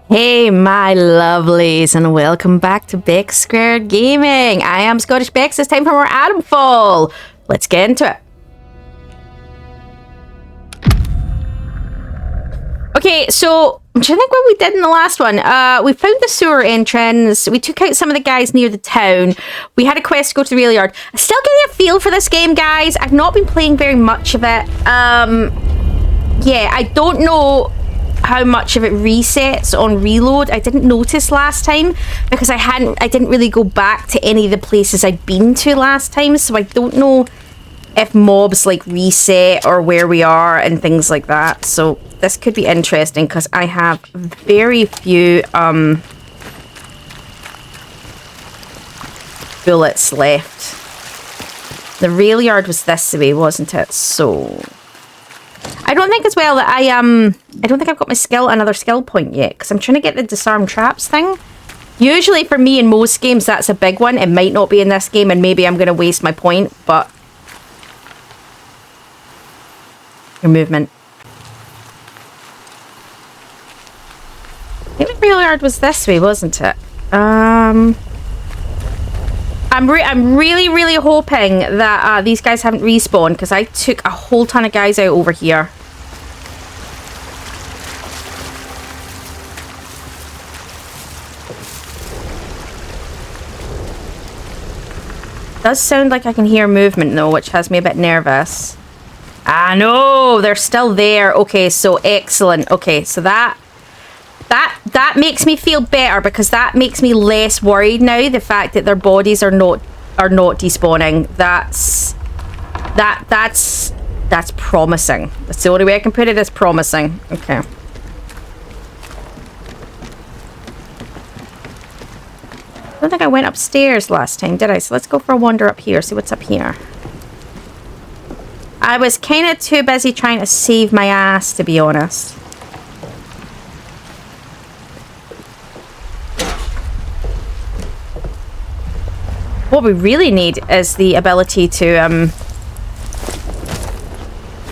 Hey my lovelies, and welcome back to Beck Squared Gaming. I am Scottish Bex. It's time for more Atomfall. Let's get into it. Okay, so I'm trying to think what we did in the last one. We found the sewer entrance. We took out some of the guys near the town. We had a quest to go to the railyard. I'm still getting a feel for this game, guys. I've not been playing very much of it. Yeah, I don't know how much of it resets on reload. I didn't notice last time because I didn't really go back to any of the places I'd been to last time, so I don't know if mobs like reset or where we are and things like that. So this could be interesting because I have very few bullets left. The railyard was this way, wasn't it? So I don't think as well that I don't think I've got my another skill point yet because I'm trying to get the disarm traps thing. Usually for me in most games that's a big one. It might not be in this game and maybe I'm going to waste my point, but your movement. I think the railyard was this way, wasn't it? I'm really hoping that these guys haven't respawned because I took a whole ton of guys out over here. Does sound like I can hear movement though, which has me a bit nervous. Ah no, they're still there. Okay, so excellent. Okay, so that makes me feel better because that makes me less worried now. The fact that their bodies are not despawning. That's promising. That's the only way I can put it, is promising. Okay. I don't think I went upstairs last time, did I? So let's go for a wander up here, see what's up here. I was kind of too busy trying to save my ass, to be honest. What we really need is the ability to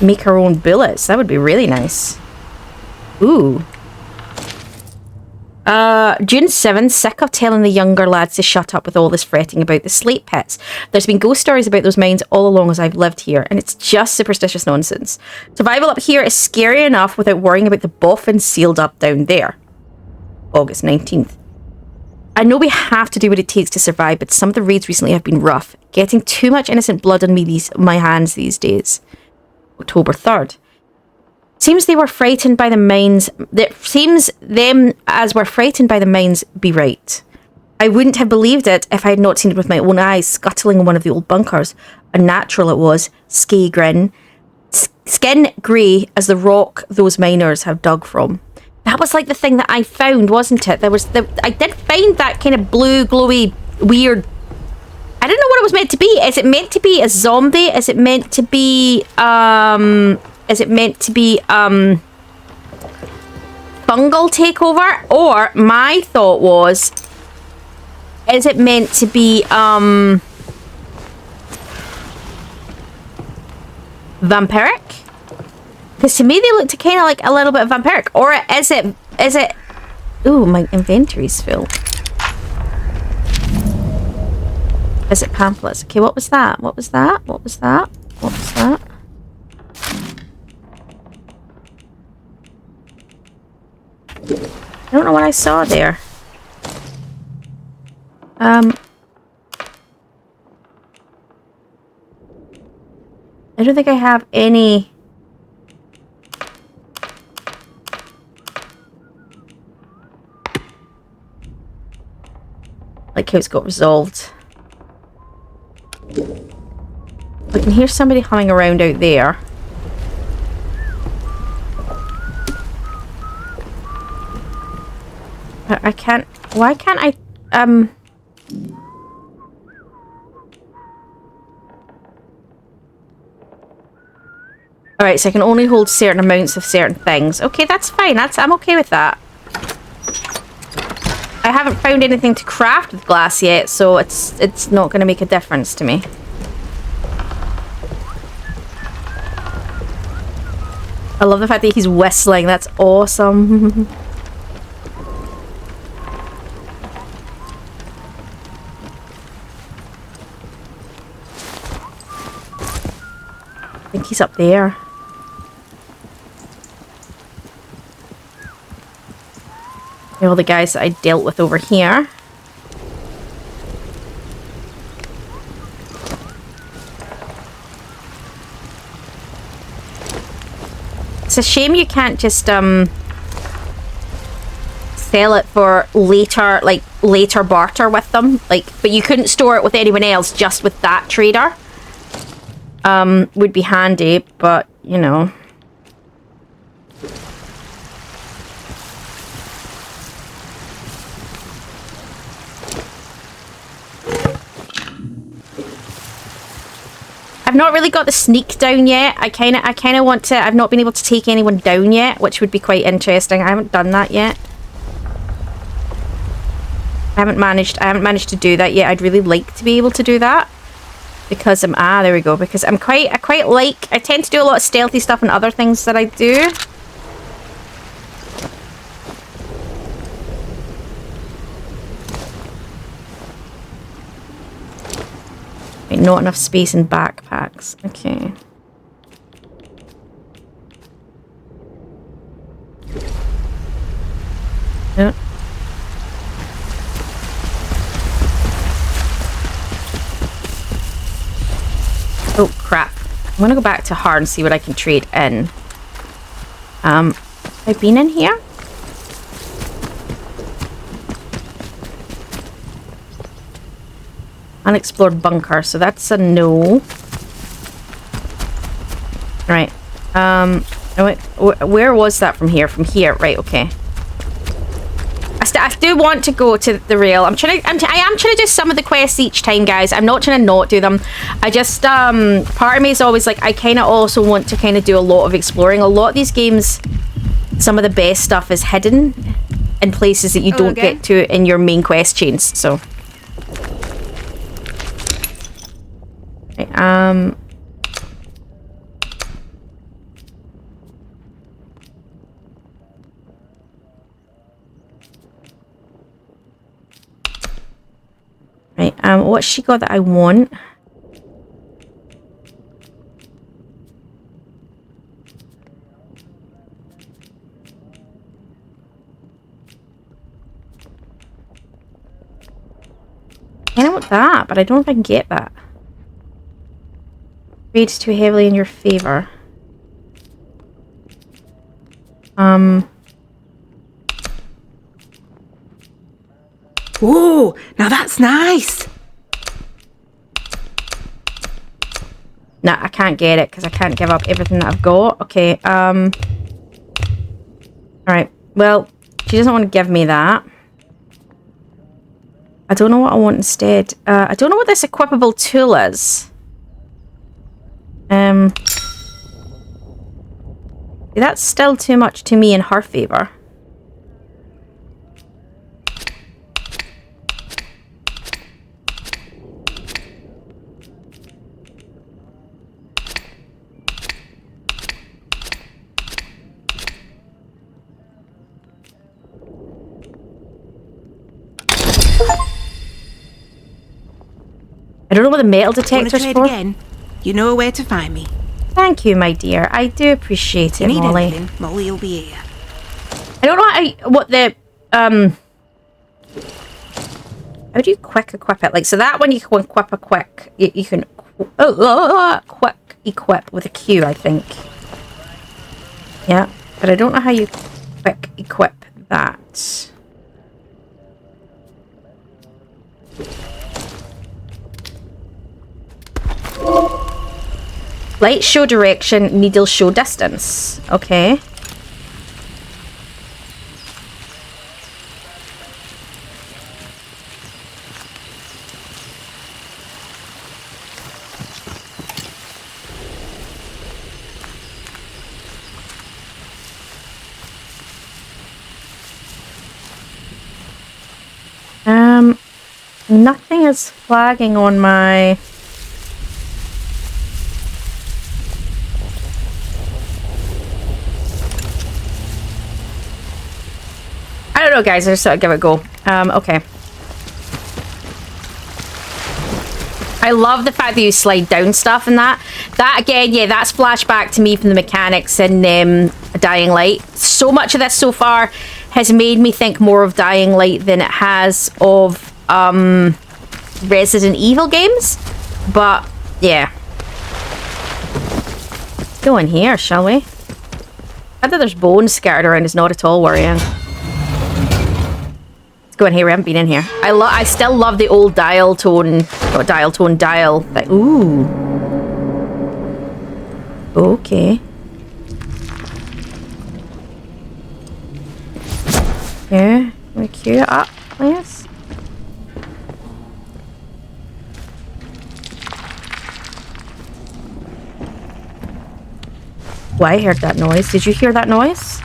make our own bullets. That would be really nice. Ooh. June 7th, sick of telling the younger lads to shut up with all this fretting about the slate pits. There's been ghost stories about those mines all along as I've lived here, and it's just superstitious nonsense. Survival up here is scary enough without worrying about the boffins sealed up down there. August 19th. I know we have to do what it takes to survive, but some of the raids recently have been rough. Getting too much innocent blood on my hands these days. October 3rd. Seems they were frightened by the mines. Seems them as were frightened by the mines be right. I wouldn't have believed it if I had not seen it with my own eyes, scuttling in one of the old bunkers. Unnatural it was, skey grin. Skin grey as the rock those miners have dug from. That was like the thing that I found, wasn't it? I did find that kind of blue, glowy, weird. I don't know what it was meant to be. Is it meant to be a zombie? Is it meant to be fungal takeover? Or my thought was, is it meant to be vampiric? Because to me they looked kind of like a little bit of vampiric. Or is it... Ooh, my inventory's full. Is it pamphlets? Okay, what was that? What was that? What was that? What was that? I don't know what I saw there. I don't think I have any... like how it's got resolved. I can hear somebody humming around out there. But I can't... why can't I... Alright, so I can only hold certain amounts of certain things. Okay, that's fine. I'm okay with that. I haven't found anything to craft with glass yet, so it's not going to make a difference to me. I love the fact that he's whistling. That's awesome. he's up there. All the guys that I dealt with over here. It's a shame you can't just sell it for later, like later barter with them. Like, but you couldn't store it with anyone else, just with that trader. Would be handy, but you know. I've not really got the sneak down yet. I kind of want to. I've not been able to take anyone down yet, which would be quite interesting. I haven't done that yet. I haven't managed to do that yet. I'd really like to be able to do that because I'm there we go. Because I tend to do a lot of stealthy stuff and other things that I do. Not enough space in backpacks. Okay. Yeah. Oh crap. I'm gonna go back to hard and see what I can trade in. Have I been in here? Unexplored bunker, so that's a no. Right. Where was that from here? From here, right? Okay. I do want to go to the rail. I am trying to do some of the quests each time, guys. I'm not trying to not do them. I just part of me is always like I kind of also want to kind of do a lot of exploring. A lot of these games, some of the best stuff is hidden in places that you don't get to in your main quest chains. So. Right, what's she got that I want? I want that, but I don't know if I can get that. Rates too heavily in your favor. Whoa, now that's nice. Nah, I can't get it because I can't give up everything that I've got. Okay, alright, well, she doesn't want to give me that. I don't know what I want instead. I don't know what this equipable tool is. That's still too much to me in her favor. I don't know what the metal detector's for. Again? You know where to find me. Thank you, my dear. I do appreciate it, Molly. Anything, Molly will be here. I don't know what the how do you quick equip it? Like, so that one you can equip a quick. You can quick equip with a Q, I think. Yeah, but I don't know how you quick equip that. Light show direction, needle show distance. Okay. Nothing is flagging on my... I don't know, guys. I just thought I'd give it a go. Okay. I love the fact that you slide down stuff and that. That, again, yeah, that's flashback to me from the mechanics in Dying Light. So much of this so far has made me think more of Dying Light than it has of Resident Evil games. But, yeah. Let's go in here, shall we? The fact that there's bones scattered around is not at all worrying. Go in here, we haven't been in here. I still love the old dial tone. Not dial tone, dial. Ooh. Okay. Yeah, we queue it up, please. Oh, I heard that noise. Did you hear that noise?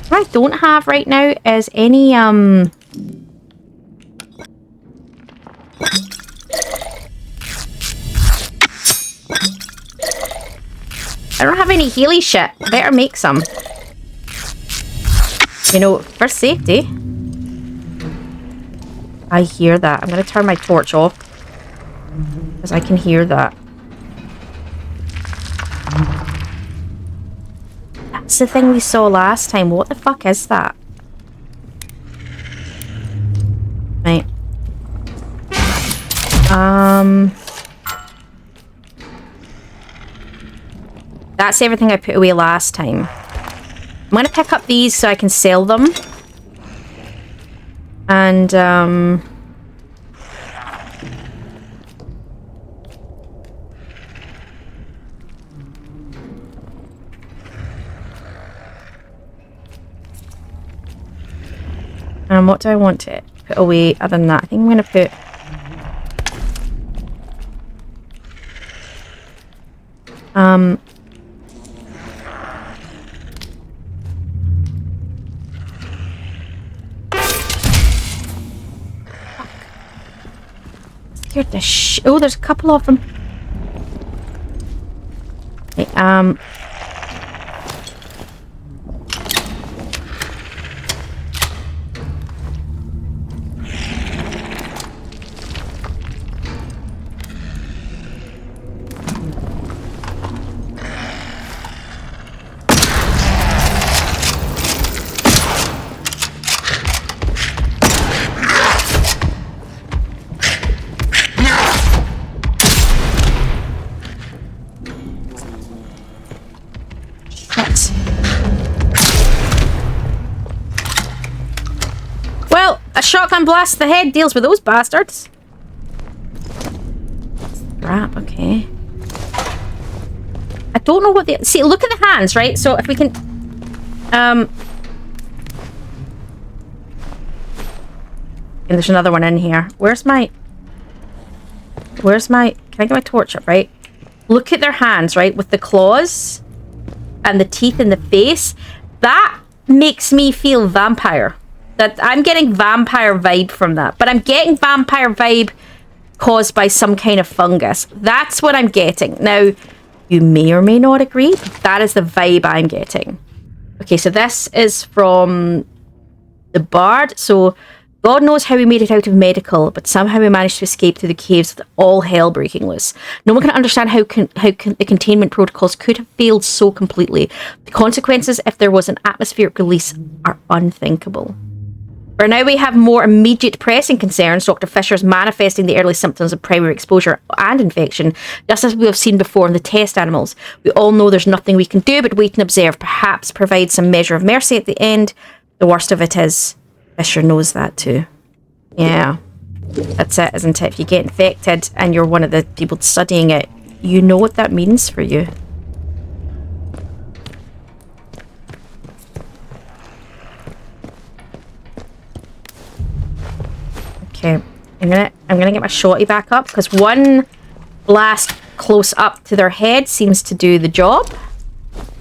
What I don't have right now is any, I don't have any Healy shit. I better make some. You know, for safety. I hear that. I'm going to turn my torch off. Because I can hear that. That's the thing we saw last time. What the fuck is that? Right. That's everything I put away last time. I'm gonna pick up these so I can sell them. And, what do I want to put away other than that? I think I'm going to put... Scared the oh, there's a couple of them. Okay, a shotgun blast to the head deals with those bastards. Crap, okay. I don't know what the... See, look at the hands, right? So if we can... And there's another one in here. Where's my... Can I get my torch up, right? Look at their hands, right? With the claws and the teeth in the face. That makes me feel vampire. That I'm getting vampire vibe from that. But I'm getting vampire vibe caused by some kind of fungus. That's what I'm getting. Now, you may or may not agree, but that is the vibe I'm getting. Okay, so this is from the Bard. So, God knows how we made it out of medical, but somehow we managed to escape through the caves with all hell breaking loose. No one can understand how the containment protocols could have failed so completely. The consequences, if there was an atmospheric release, are unthinkable. For now, we have more immediate pressing concerns. Dr. Fisher's manifesting the early symptoms of primary exposure and infection, just as we have seen before in the test animals. We all know there's nothing we can do but wait and observe, perhaps provide some measure of mercy at the end. The worst of it is, Fisher knows that too. Yeah, that's it, isn't it? If you get infected and you're one of the people studying it, you know what that means for you. Okay, I'm gonna get my shotty back up because one blast close up to their head seems to do the job.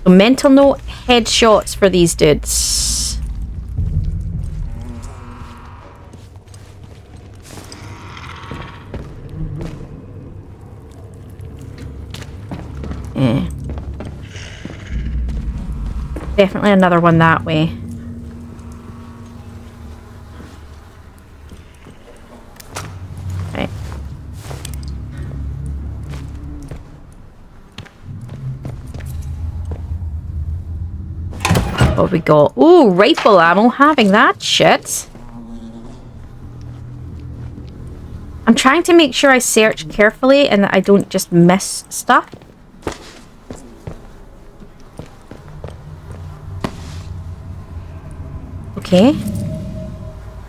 So mental note, headshots for these dudes. Definitely another one that way. What we got? Ooh, rifle ammo. Having that shit. I'm trying to make sure I search carefully and that I don't just miss stuff. Okay.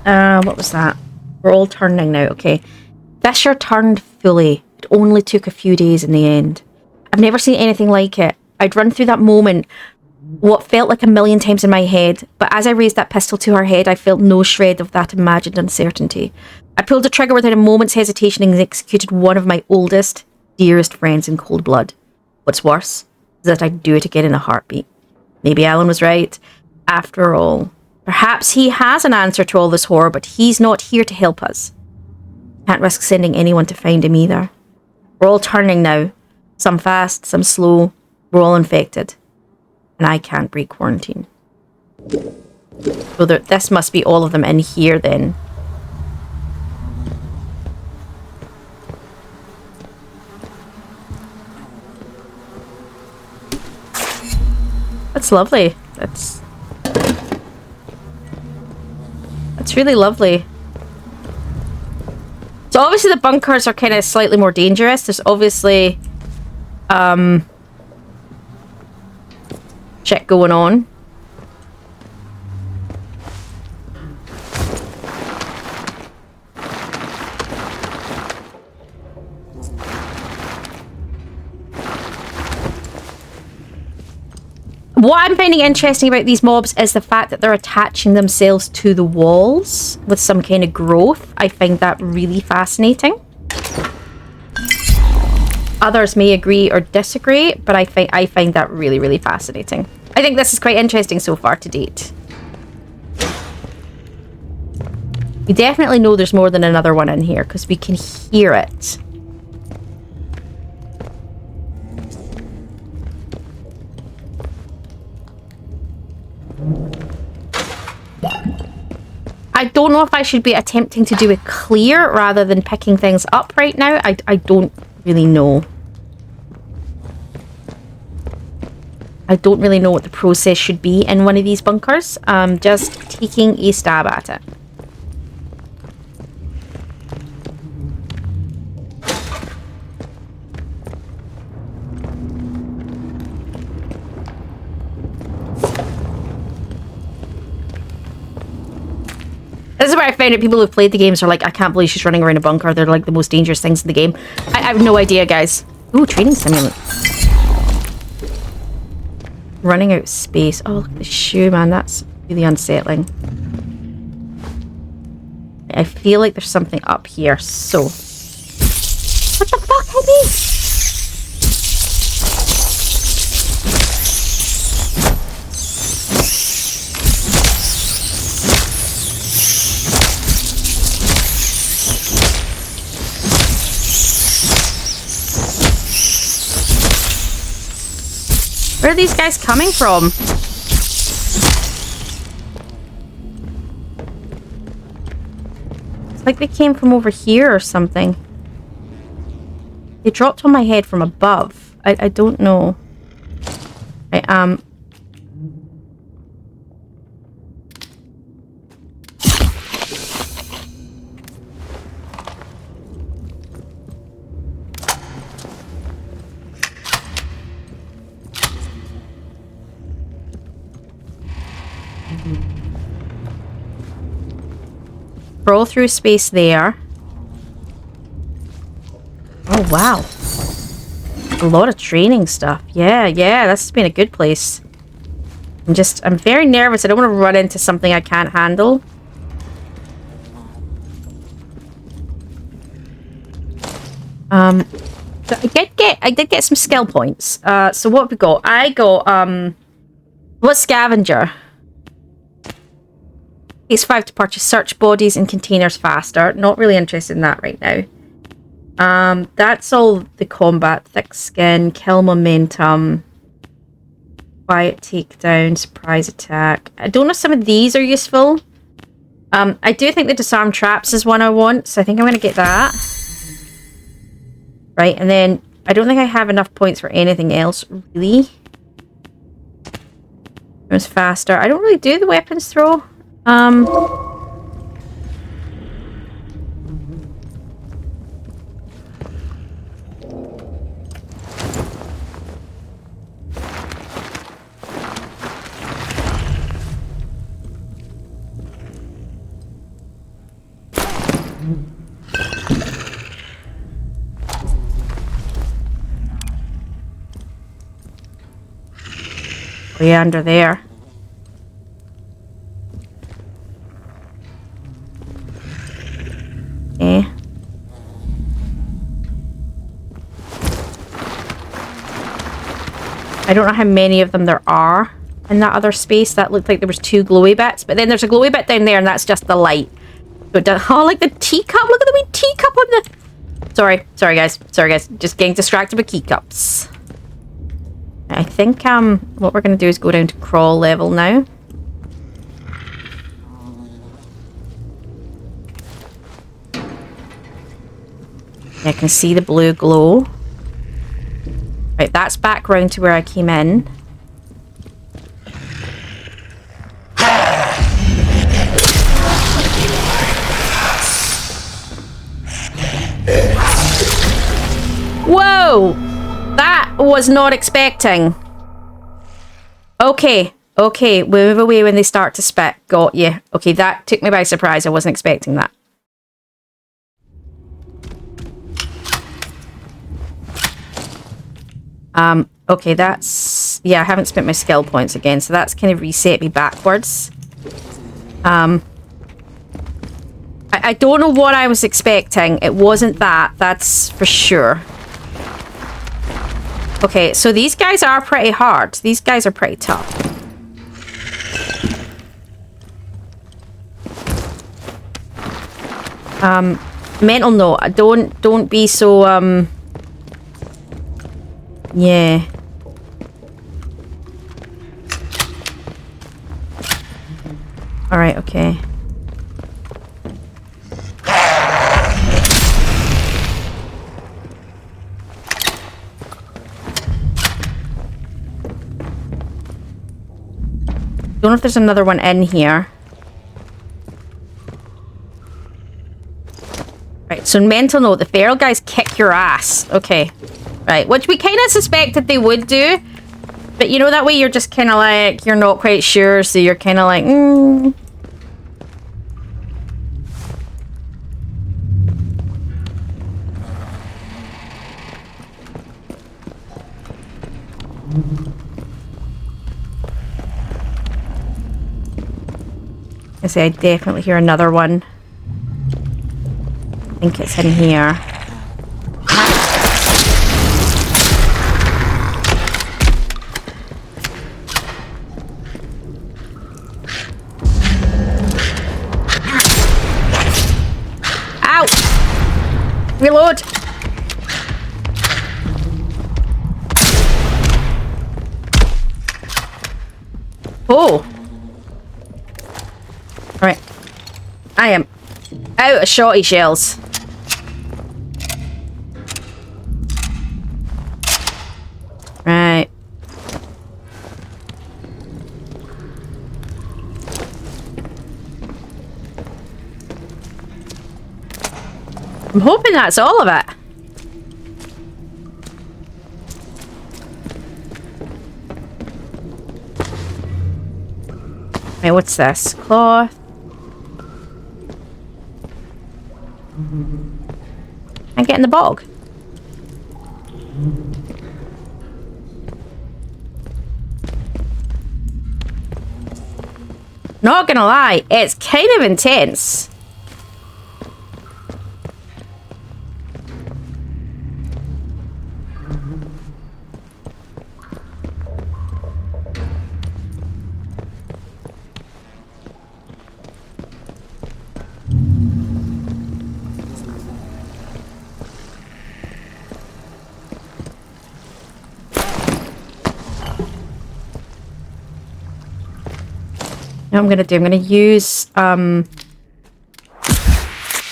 What was that? We're all turning now. Okay. Fisher turned fully. It only took a few days in the end. I've never seen anything like it. I'd run through that moment, what felt like a million times in my head, but as I raised that pistol to her head, I felt no shred of that imagined uncertainty. I pulled the trigger without a moment's hesitation and executed one of my oldest, dearest friends in cold blood. What's worse is that I'd do it again in a heartbeat. Maybe Alan was right. After all, perhaps he has an answer to all this horror, but he's not here to help us. Can't risk sending anyone to find him either. We're all turning now. Some fast, some slow. We're all infected. And I can't break quarantine. So this must be all of them in here then. That's lovely. That's really lovely. So obviously the bunkers are kind of slightly more dangerous. There's obviously shit going on. What I'm finding interesting about these mobs is the fact that they're attaching themselves to the walls with some kind of growth. I find that really fascinating. Others may agree or disagree, but I find that really, really fascinating. I think this is quite interesting so far to date. We definitely know there's more than another one in here because we can hear it. I don't know if I should be attempting to do a clear rather than picking things up right now. I don't really know. I don't really know what the process should be in one of these bunkers. I'm just taking a stab at it. This is where I found it. People who've played the games are like, I can't believe she's running around a bunker. They're like the most dangerous things in the game. I have no idea, guys. Ooh, training simulant. Running out of space. Oh, look at the shoe, man. That's really unsettling. I feel like there's something up here, so... What the fuck, Eddie? Where are these guys coming from? It's like they came from over here or something. They dropped on my head from above. I don't know. I am... Scroll through space there. Oh, wow. A lot of training stuff. Yeah, this has been a good place. I'm very nervous. I don't want to run into something I can't handle. So I did get some skill points. So what have we got? I got, what's scavenger? It's 5 to purchase search bodies and containers faster. Not really interested in that right now. That's all the combat. Thick skin, kill momentum, quiet takedown, surprise attack. I don't know if some of these are useful. I do think the disarm traps is one I want, so I think I'm going to get that. Right, and then I don't think I have enough points for anything else, really. It was faster. I don't really do the weapons throw. Oh yeah, under there. Okay. I don't know how many of them there are in that other space. That looked like there was 2 glowy bits, but then there's a glowy bit down there, and that's just the light. So it does, oh, like the teacup. Look at the wee teacup on the... Sorry guys. Just getting distracted with keycups. I think what we're going to do is go down to crawl level now. I can see the blue glow. Right, that's back round to where I came in. Whoa! That was not expecting. Okay, move away when they start to spit. Got you. Okay, that took me by surprise. I wasn't expecting that. Okay, that's... Yeah, I haven't spent my skill points again, so that's kind of reset me backwards. I don't know what I was expecting. It wasn't that, that's for sure. Okay, so these guys are pretty hard. These guys are pretty tough. Mental note, don't be so, yeah. Alright, okay. Don't know if there's another one in here. Right, so mental note, the feral guys kick your ass. Okay. Right, which we kind of suspected they would do. But you know, that way you're just kind of like, you're not quite sure, so you're kind of like, I say I definitely hear another one. I think it's in here. Ow! Reload! Oh! Alright. I am out of shotty shells. Right. I'm hoping that's all of it. Right, what's this? Cloth. And get in the bog. Not gonna lie, it's kind of intense. What I'm gonna do, I'm gonna use one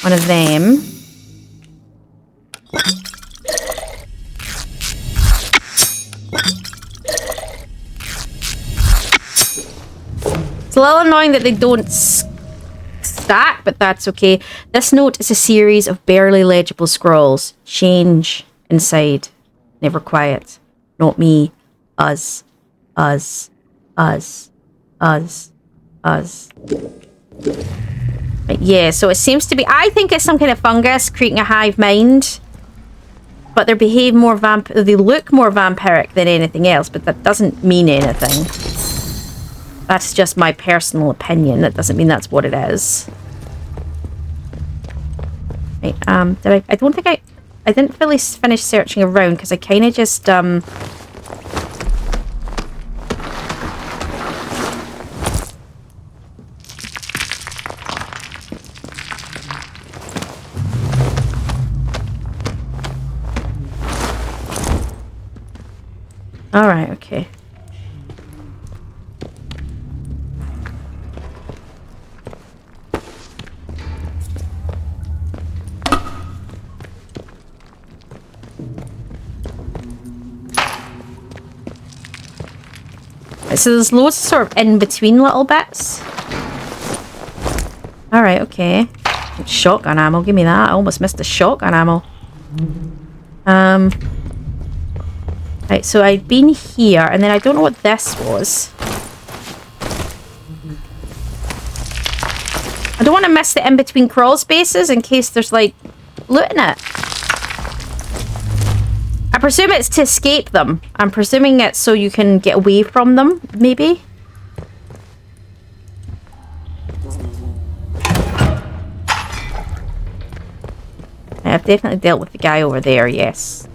of them. It's a little annoying that they don't stack, but that's okay. This note is a series of barely legible scrawls. Change inside. Never quiet. Not me. Us. Us. Us. Us. Us. Yeah, so it seems to be... I think it's some kind of fungus creating a hive mind. But they behave more they look more vampiric than anything else, but that doesn't mean anything. That's just my personal opinion. That doesn't mean that's what it is. Right, I don't think I didn't really finish searching around because I kind of just all right, okay. So there's loads of sort of in-between little bits. Alright, okay. Shotgun ammo, give me that. I almost missed the shotgun ammo. Right, so I'd been here, and then I don't know what this was. I don't want to miss the in-between crawl spaces in case there's, like, loot in it. I presume it's to escape them. I'm presuming it's so you can get away from them, maybe? I've definitely dealt with the guy over there, yes.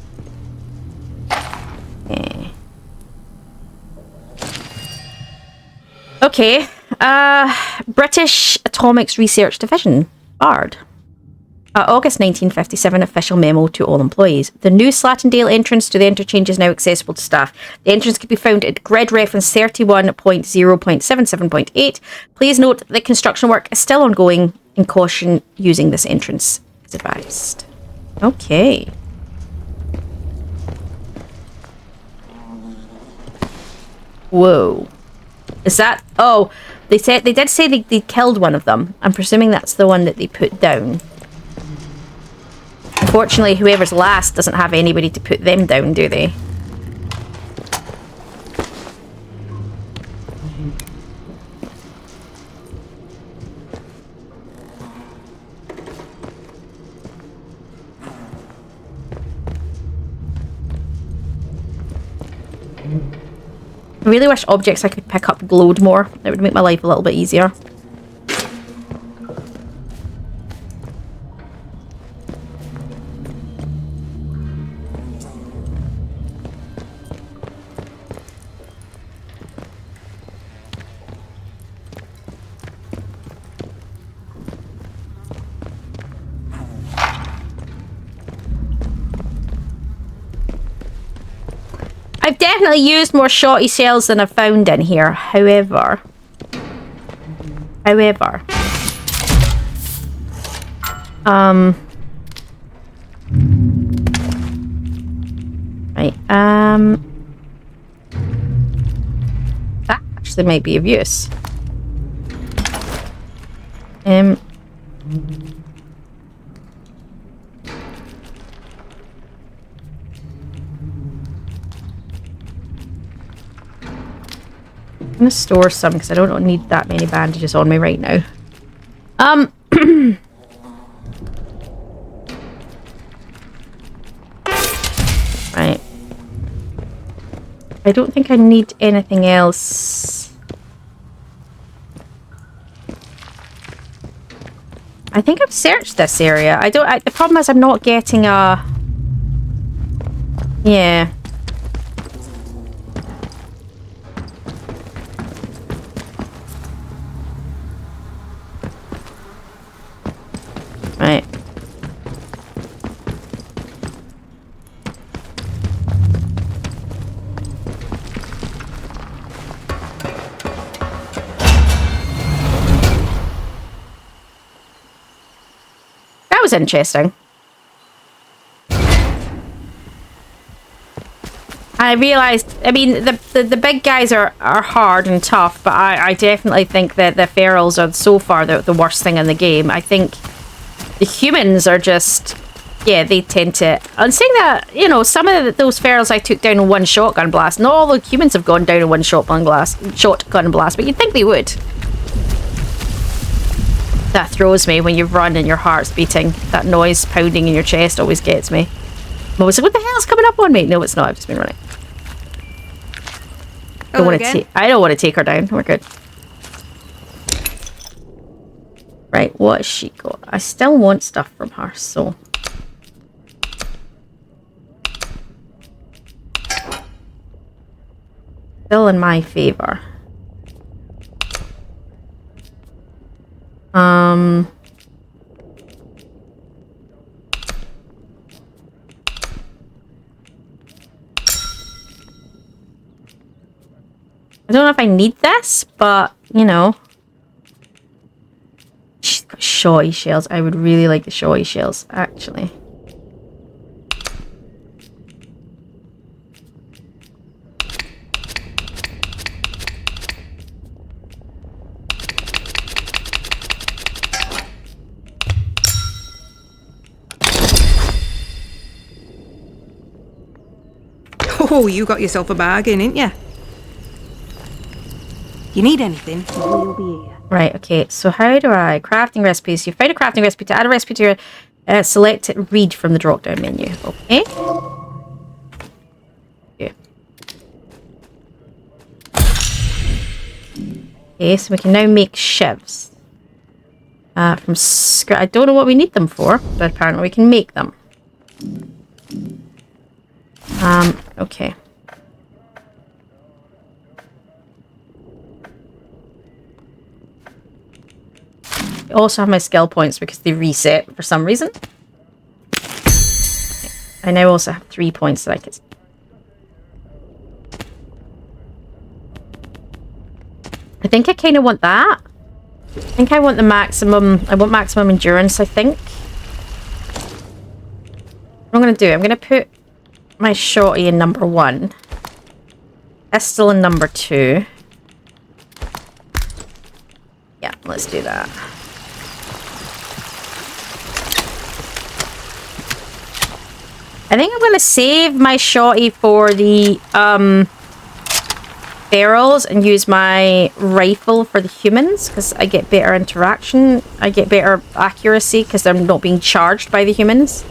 Okay. British Atomics Research Division. BARD. August 1957 official memo to all employees. The new Slatondale entrance to the interchange is now accessible to staff. The entrance can be found at grid reference 31.0.77.8. Please note that construction work is still ongoing and caution using this entrance is advised. Okay. Whoa. Is that... Oh, they did say they killed one of them. I'm presuming that's the one that they put down. Unfortunately, whoever's last doesn't have anybody to put them down, do they? I really wish objects I could pick up glowed more. It would make my life a little bit easier. I've definitely used more shotty shells than I've found in here. However. Right, that actually might be of use. I'm gonna store some because I don't need that many bandages on me right now. Right. I don't think I need anything else. I think I've searched this area. The problem is I'm not getting a... Yeah. Right. That was interesting. I realised, I mean, the big guys are hard and tough, but I definitely think that the ferals are so far the worst thing in the game. I think the humans are just, yeah, they tend to... I'm saying that, you know, some of those ferals I took down in one shotgun blast. Not all the humans have gone down in one shotgun blast, but you'd think they would. That throws me when you run and your heart's beating. That noise pounding in your chest always gets me. I'm always like, what the hell's coming up on me? No, it's not. I've just been running. I don't want to take her down. We're good. Right, what has she got? I still want stuff from her, so... Still in my favour. I don't know if I need this, but, you know. She's got shotty shells. I would really like the shotty shells, actually. Oh, you got yourself a bargain, didn't you? You need anything, we'll be here. Right, okay, so how do I... Crafting recipes. You found a crafting recipe. To add a recipe to your... select it, read from the drop-down menu. Okay. Okay, so we can now make shivs. From scratch. I don't know what we need them for, but apparently we can make them. Okay. I also have my skill points because they reset for some reason. I now also have 3 points that I could... I think I kind of want that. I think I want the maximum... I want maximum endurance, I think. What I'm going to do, I'm going to put my shotty in number 1. Pistol in number 2. Yeah, let's do that. I think I'm going to save my shotty for the barrels and use my rifle for the humans because I get better interaction. I get better accuracy because I'm not being charged by the humans.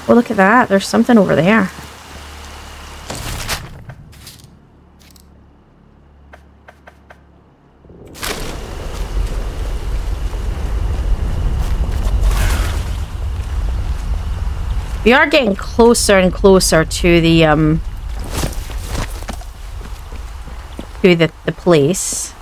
Oh, look at that. There's something over there. We are getting closer and closer to the place.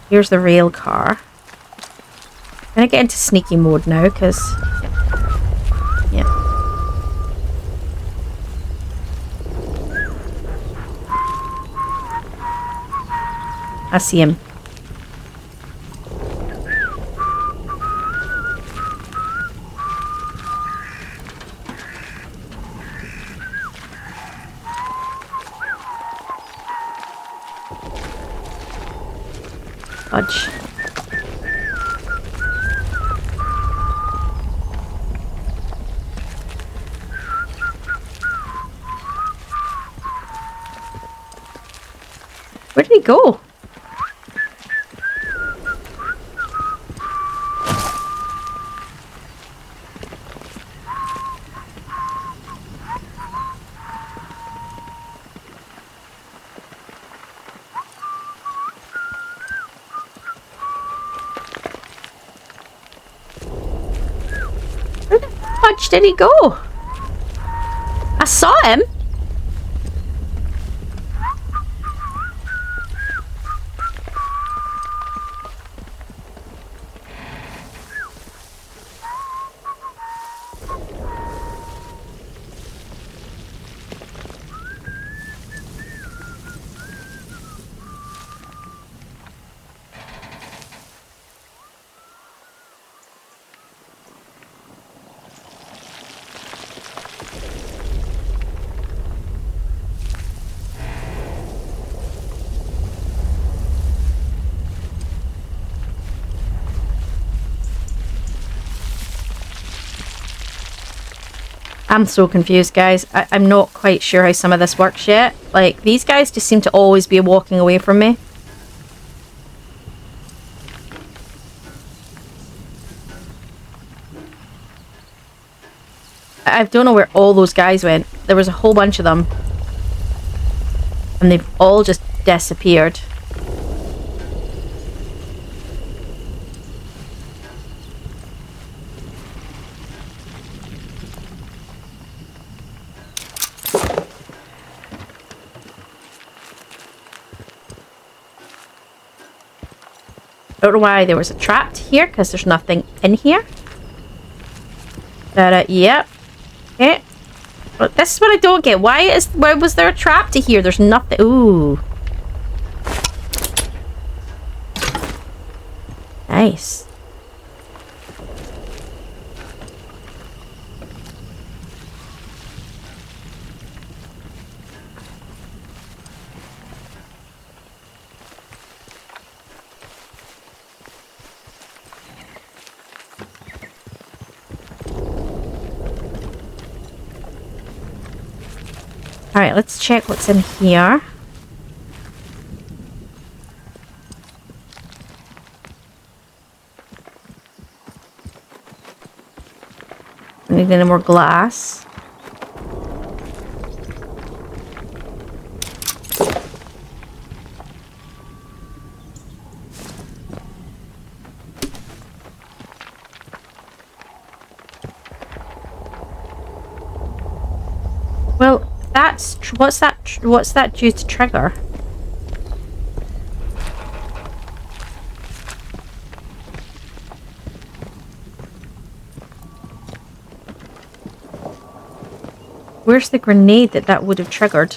Here's the rail car. I'm gonna get into sneaky mode now, because... Yeah. I see him. Fudge. Where did he go? Did he go? I saw him. I'm so confused, guys. I'm not quite sure how some of this works yet. Like, these guys just seem to always be walking away from me. I don't know where all those guys went. There was a whole bunch of them. And they've all just disappeared. I don't know why there was a trap here, because there's nothing in here. But, yep. Okay. But this is what I don't get. Why was there a trap to here? There's nothing. Ooh. Nice. Alright, let's check what's in here. I need any more glass. Well, what's that due to trigger? Where's the grenade that would have triggered?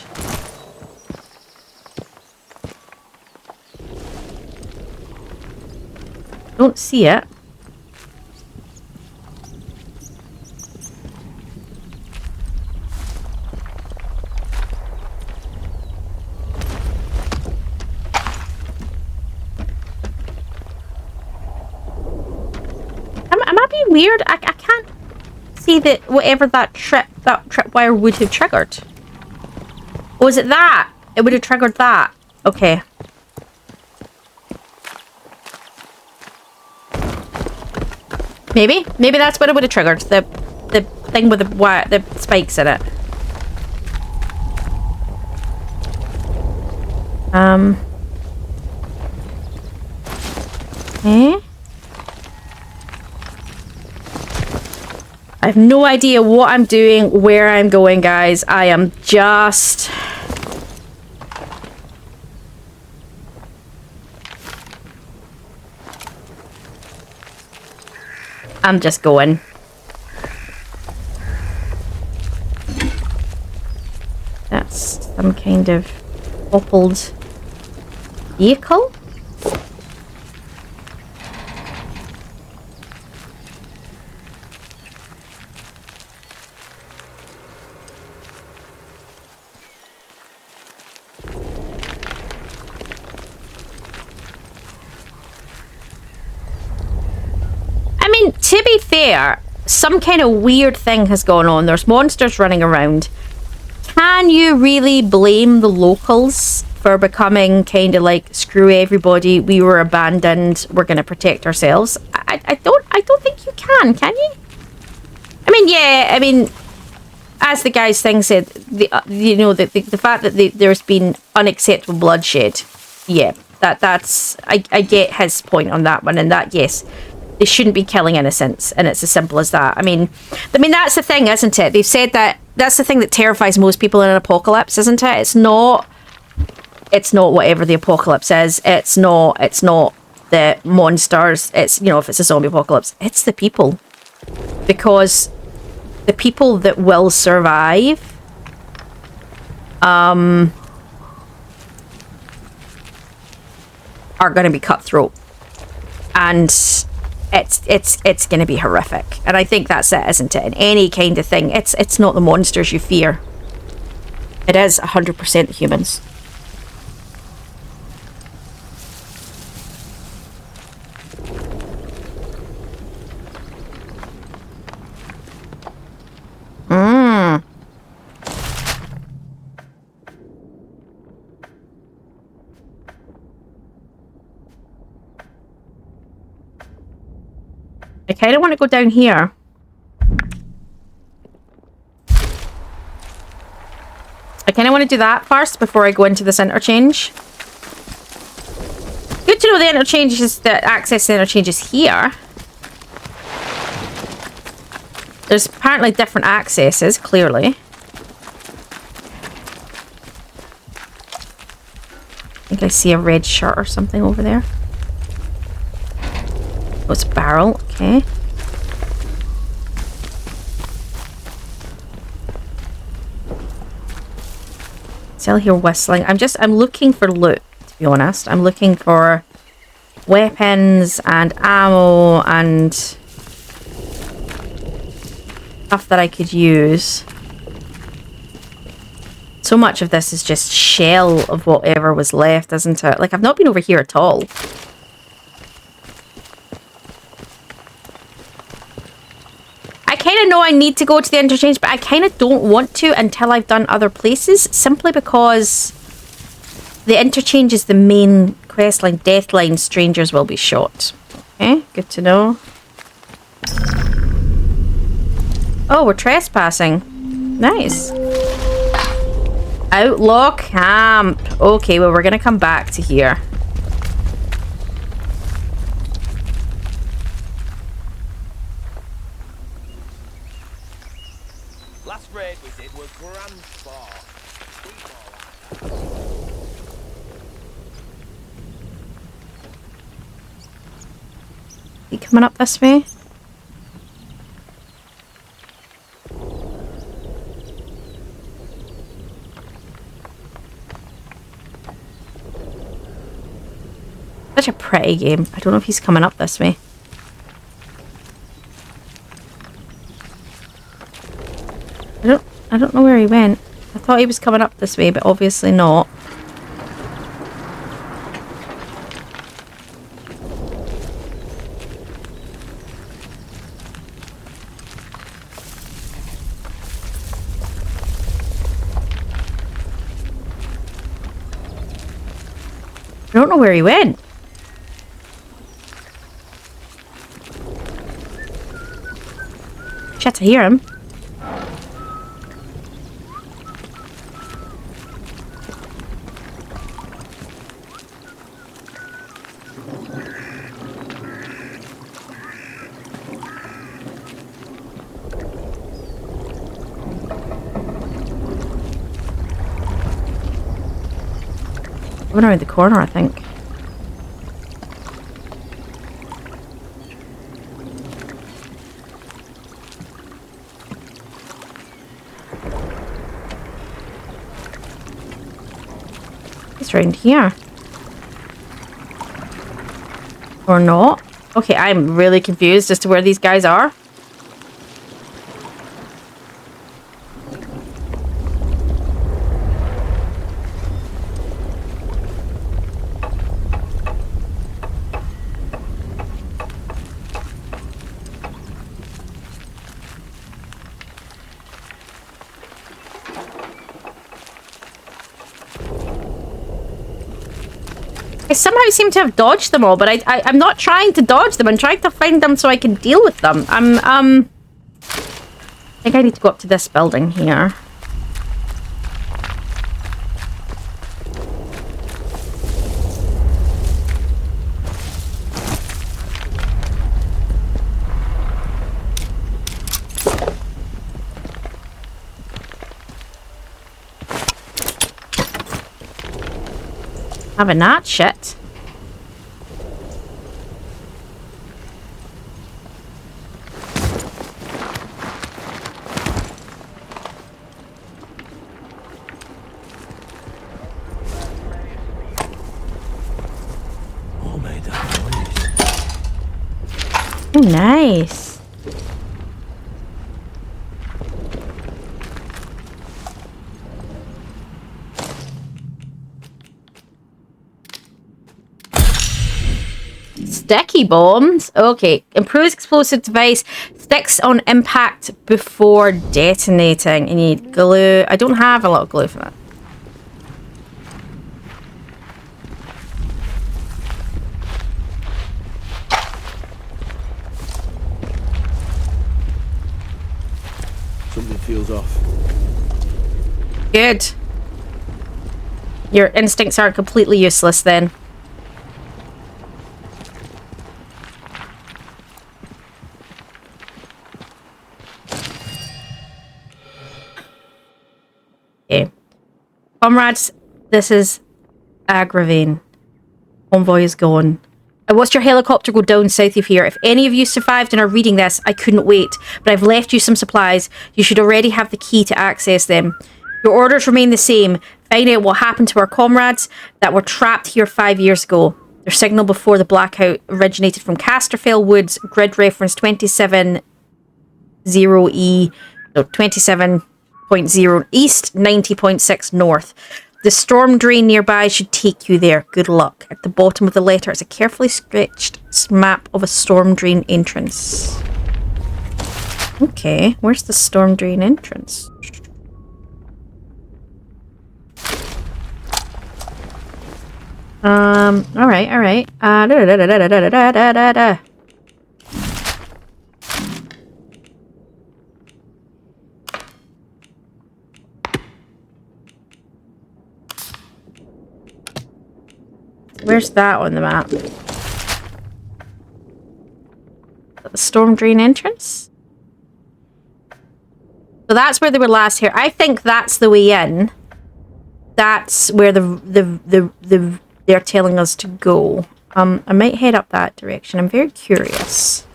Don't see it. Am I being weird? I can't see that whatever that tripwire would have triggered. Or was it that? It would have triggered that. Okay. Maybe that's what it would have triggered. The thing with the spikes in it. Okay. I have no idea what I'm doing, where I'm going, guys. I'm just going. That's some kind of toppled vehicle. To be fair, some kind of weird thing has gone on. There's monsters running around. Can you really blame the locals for becoming kind of like, screw everybody, we were abandoned, we're going to protect ourselves? I don't think you can you? I mean, yeah, I mean, as the guy's thing said, the fact that there's been unacceptable bloodshed, yeah, that's I get his point on that one, and that, yes, they shouldn't be killing innocents, and it's as simple as that. I mean that's the thing, isn't it? They've said that's the thing that terrifies most people in an apocalypse, isn't it? It's not whatever the apocalypse is. It's not the monsters. It's, if it's a zombie apocalypse, it's the people, because the people that will survive are going to be cutthroat, and it's going to be horrific. And I think that's it, isn't it? In any kind of thing, it's not the monsters you fear. It is 100% the humans. I kind of want to go down here. I kind of want to do that first before I go into this interchange. Good to know the interchange is the access to the interchange is here. There's apparently different accesses, clearly. I think I see a red shirt or something over there. Oh, it's a barrel. Okay. Still hear whistling. I'm looking for loot, to be honest. I'm looking for weapons and ammo and stuff that I could use. So much of this is just shell of whatever was left, isn't it? Like, I've not been over here at all. I kind of know I need to go to the interchange, but I kind of don't want to until I've done other places, simply because the interchange is the main quest line. Death line, strangers will be shot. Okay, good to know. Oh, we're trespassing. Nice. Outlaw camp. Okay, well, we're gonna come back to here. Last raid we did was Grand Spa. You coming up this way? Such a pretty game. I don't know if he's coming up this way. I don't know where he went. I thought he was coming up this way, but obviously not. I don't know where he went. Shit, I hear him. Coming around the corner, I think. It's around here. Or not. Okay, I'm really confused as to where these guys are. I somehow seem to have dodged them all, but I'm not trying to dodge them. I'm trying to find them so I can deal with them. I think I need to go up to this building here. Having that shit. Oh, made that noise. Oh, nice. Sticky bombs. Okay. Improves explosive device. Sticks on impact before detonating. You need glue. I don't have a lot of glue for that. off. Good. Your instincts aren't completely useless then. Okay. Comrades, this is aggravating. Convoy is gone. I watched your helicopter go down south of here. If any of you survived and are reading this, I couldn't wait. But I've left you some supplies. You should already have the key to access them. Your orders remain the same. Find out what happened to our comrades that were trapped here 5 years ago. Their signal before the blackout originated from Casterfell Woods, grid reference 27.0E, so 27.0 east, 90.6 north. The storm drain nearby should take you there. Good luck. At the bottom of the letter is a carefully sketched map of a storm drain entrance. Okay, where's the storm drain entrance? Alright. Where's that on the map? Is that the storm drain entrance? So that's where they were last here. I think that's the way in. That's where they're telling us to go. I might head up that direction. I'm very curious.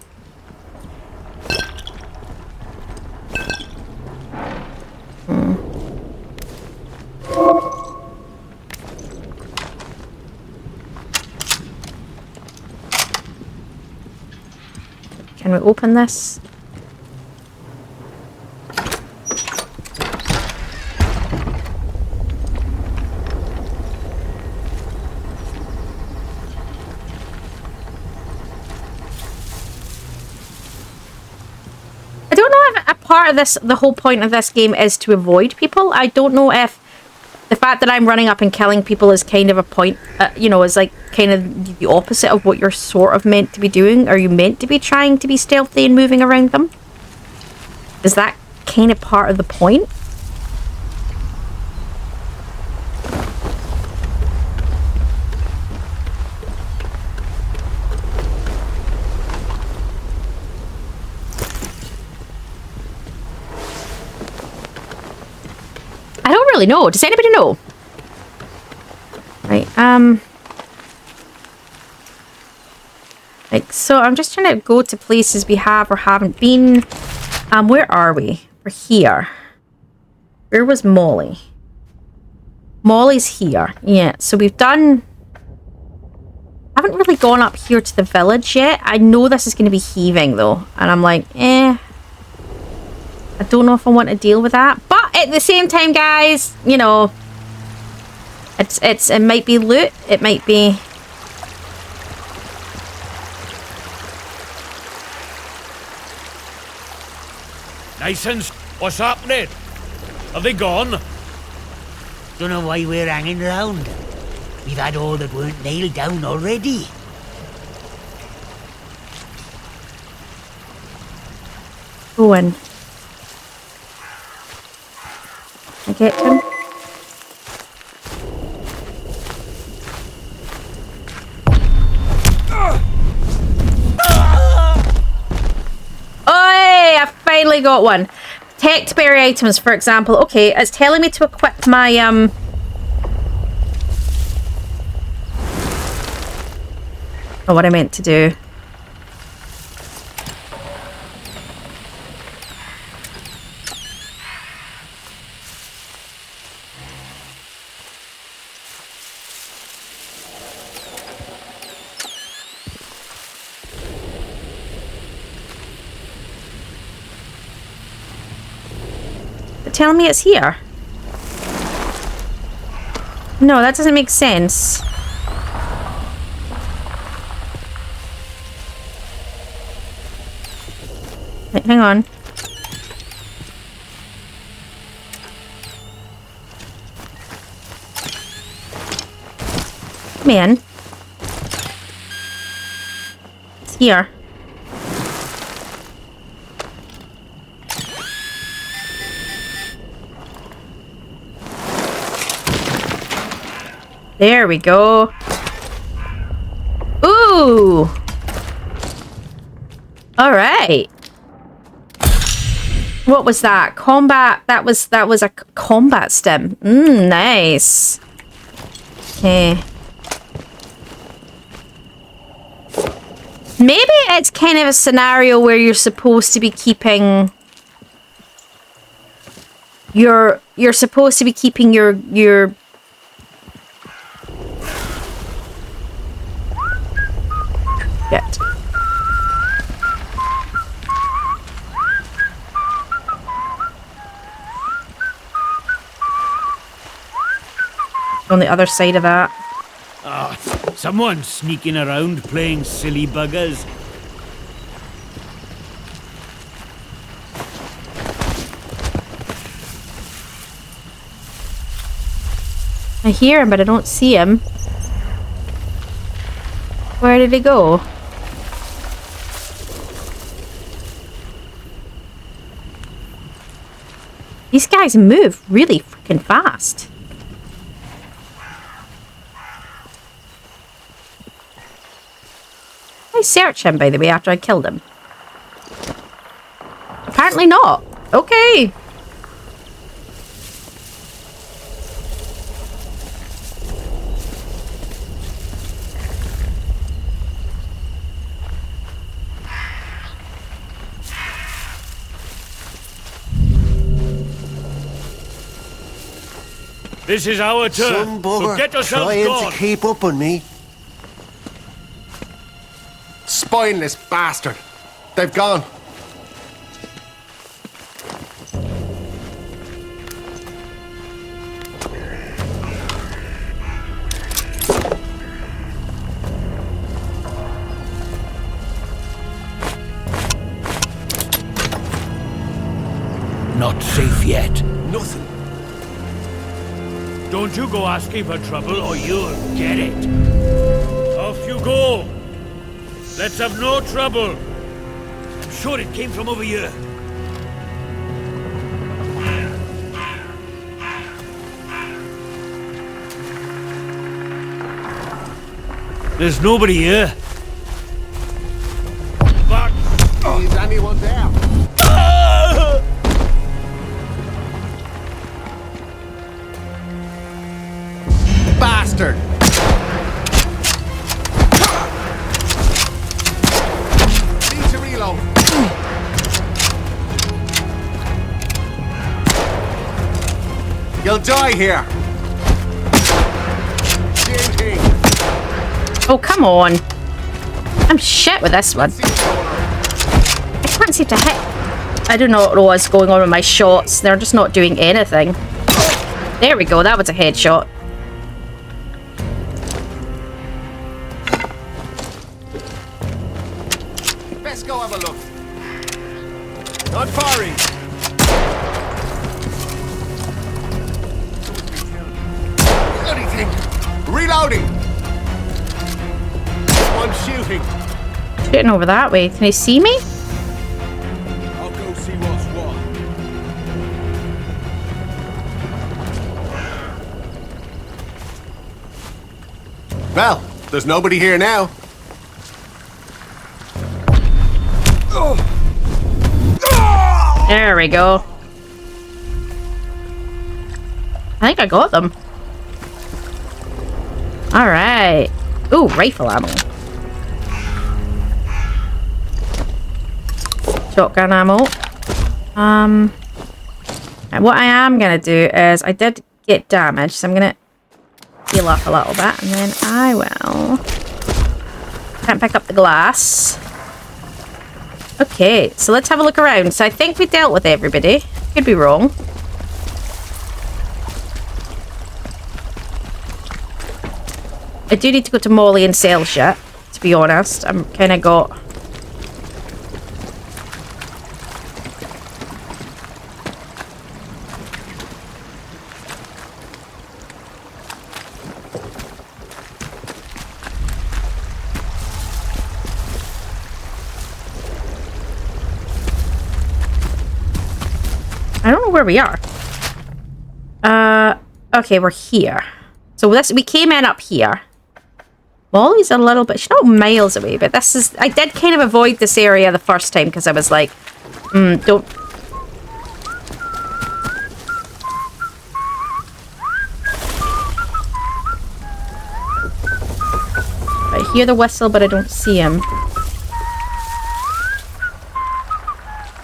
Can we open this? I don't know if a part of this, the whole point of this game is to avoid people. I don't know if the fact that I'm running up and killing people is kind of a point, you know, is like kind of the opposite of what you're sort of meant to be doing. Are you meant to be trying to be stealthy and moving around them? Is that kind of part of the point? I don't really know. Does anybody know? Right, like, so I'm just trying to go to places we have or haven't been. Where are we? We're here. Where was Molly? Molly's here. Yeah, so we've done... I haven't really gone up here to the village yet. I know this is going to be heaving, though. And I'm like, I don't know if I want to deal with that. But at the same time, guys, you know, it might be loot. It might be... Nisons, what's happening? Have they gone? Don't know why we're hanging around. We've had all that weren't nailed down already. Go in. I get him. Oi! I finally got one. Tech to bury items, for example. Okay, it's telling me to equip my oh, what I meant to do. Telling me it's here. No, that doesn't make sense. Wait, hang on. Come in. It's here. There we go. Ooh. All right. What was that? Combat. That was a combat stim. Nice. Okay. Maybe it's kind of a scenario where you're supposed to be keeping your Get. On the other side of that. Ah, someone's sneaking around playing silly buggers. I hear him, but I don't see him. Where did he go? These guys move really freaking fast. I search him, by the way, after I killed him. Apparently not. Okay. This is our turn. Some So bugger get yourselves trying gone. to keep up on me. Spineless bastard. They've gone. Not safe yet. Nothing. Don't you go asking for trouble or you'll get it. Off you go. Let's have no trouble. I'm sure it came from over here. There's nobody here. But Is anyone there? Bastard! Need to reload. You'll die here. King. Oh, come on. I'm shit with this one. I can't seem to hit. I don't know what's going on with my shots. They're just not doing anything. There we go. That was a headshot. Best go have a look. Not firing. Bloody thing. Reloading. One shooting. Shooting over that way. Can he see me? I'll go see what's what. Well, there's nobody here now. There we go. I think I got them. Alright. Ooh, rifle ammo. Shotgun ammo. And what I am gonna do is I did get damaged, so I'm gonna heal up a little bit, and then I will. Can't pick up the glass. Okay, so let's have a look around. So I think we dealt with everybody. Could be wrong. I do need to go to Molly and sell shit, to be honest. I'm kind of got... I don't know where we are. Okay, we're here. So we came in up here. Molly's a little bit... She's not miles away, but this is... I did kind of avoid this area the first time because I was like, don't... I hear the whistle, but I don't see him.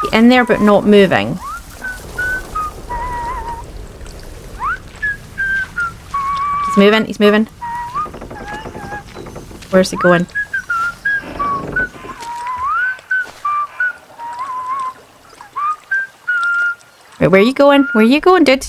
He's in there, but not moving. He's moving, he's moving. Where's he going? Wait, where are you going? Where are you going, dude?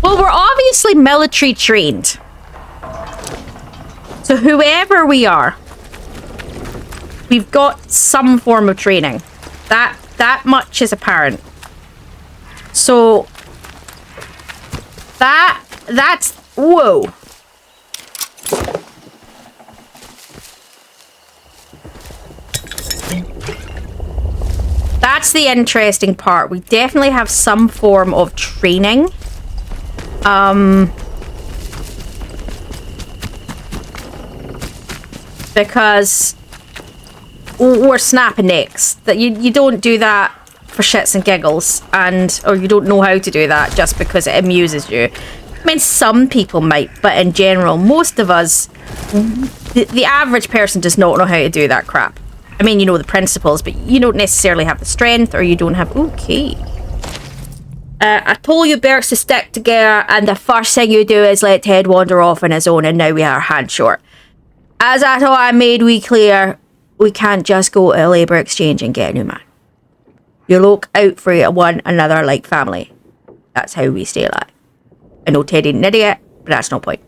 Well, we're obviously military trained. So whoever we are, we've got some form of training. That much is apparent. So that's whoa. That's the interesting part. We definitely have some form of training. Because we're snapping necks. That you don't do that for shits and giggles, or you don't know how to do that just because it amuses you. I mean, some people might, but in general, most of us, the average person does not know how to do that crap. I mean, you know the principles, but you don't necessarily have the strength, or you don't have... Okay. I told you Berks to stick together, and the first thing you do is let Ted wander off on his own, and now we are hand short. As I thought I made we clear, we can't just go to a labour exchange and get a new man. You look out for one another like family. That's how we stay alive. I know Ted ain't an idiot, but that's no point.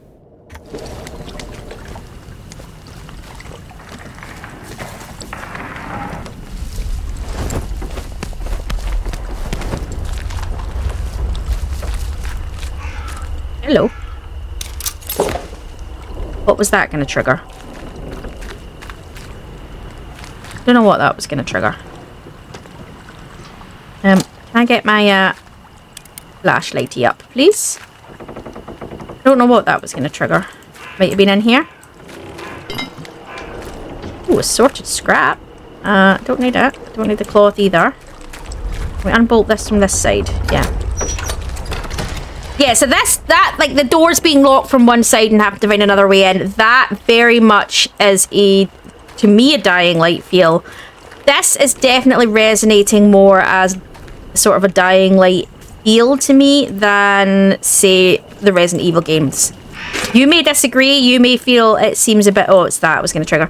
Hello. What was that going to trigger? Don't know what that was going to trigger. Can I get my flashlighty up, please? Don't know what that was going to trigger. Might have been in here. Ooh, assorted scrap. Don't need it. Don't need the cloth either. We unbolt this from this side. Yeah. Yeah, so that, like, the doors being locked from one side and having to find another way in, that very much is to me, a Dying Light feel. This is definitely resonating more as sort of a Dying Light feel to me than, say, the Resident Evil games. You may disagree, you may feel it seems a bit... Oh, it's that I was going to trigger.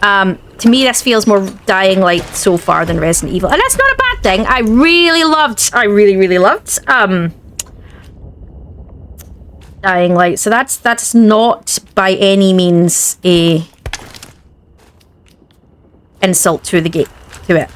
To me, this feels more Dying Light so far than Resident Evil. And that's not a bad thing. I really loved Dying Light. So that's not by any means a insult to the game, to it.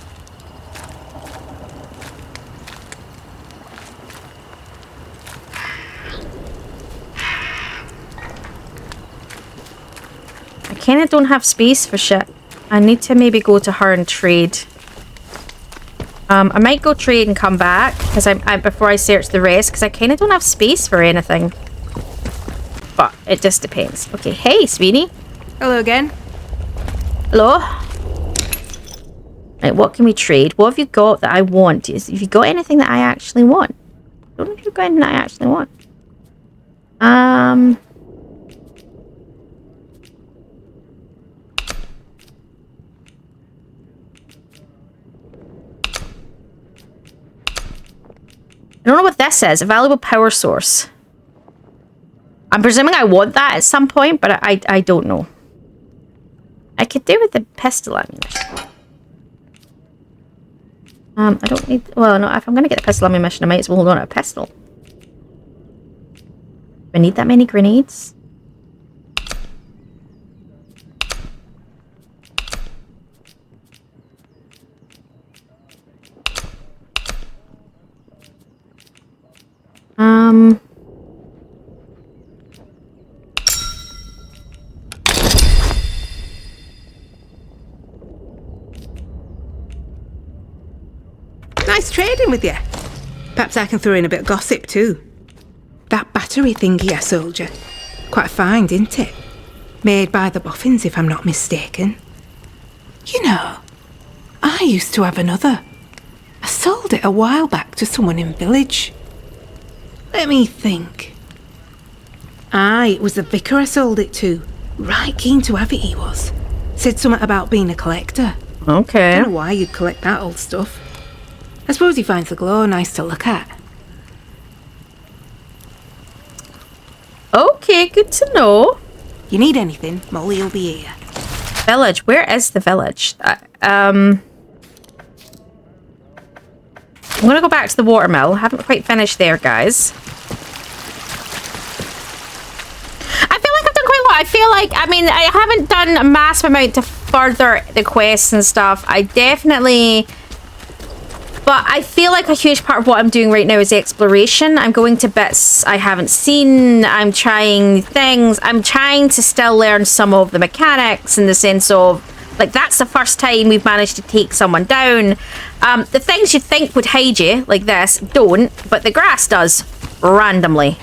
I kind of don't have space for shit. I need to maybe go to her and trade. I might go trade and come back because before I search the rest, because I kind of don't have space for anything. But it just depends. Okay, hey, Sweeney. Hello again. Hello. Right, what can we trade? What have you got that I want? Have you got anything that I actually want? I don't know if you've got anything that I actually want. I don't know what this is. A valuable power source. I'm presuming I want that at some point, but I don't know. I could do with the pistol ammunition. I don't need... Well, no, if I'm going to get the pistol ammunition, I might as well hold on to a pistol. Do I need that many grenades? Nice trading with you. Perhaps I can throw in a bit of gossip too. That battery thingy I sold you. Quite a find, isn't it? Made by the Boffins, if I'm not mistaken. You know, I used to have another. I sold it a while back to someone in Village. Let me think. It was the vicar I sold it to. Right keen to have it, he was. Said something about being a collector. Okay. Don't know why you'd collect that old stuff. I suppose he finds the glow nice to look at. Okay, good to know. You need anything, Molly will be here. Village. Where is the village? I'm gonna go back to the watermill. Haven't quite finished there, guys. I feel like I've done quite a lot. I feel like, I mean, I haven't done a massive amount to further the quests and stuff. But I feel like a huge part of what I'm doing right now is exploration. I'm going to bits I haven't seen. I'm trying things. I'm trying to still learn some of the mechanics in the sense of, like, that's the first time we've managed to take someone down. The things you think would hide you, like this, don't, but the grass does, randomly.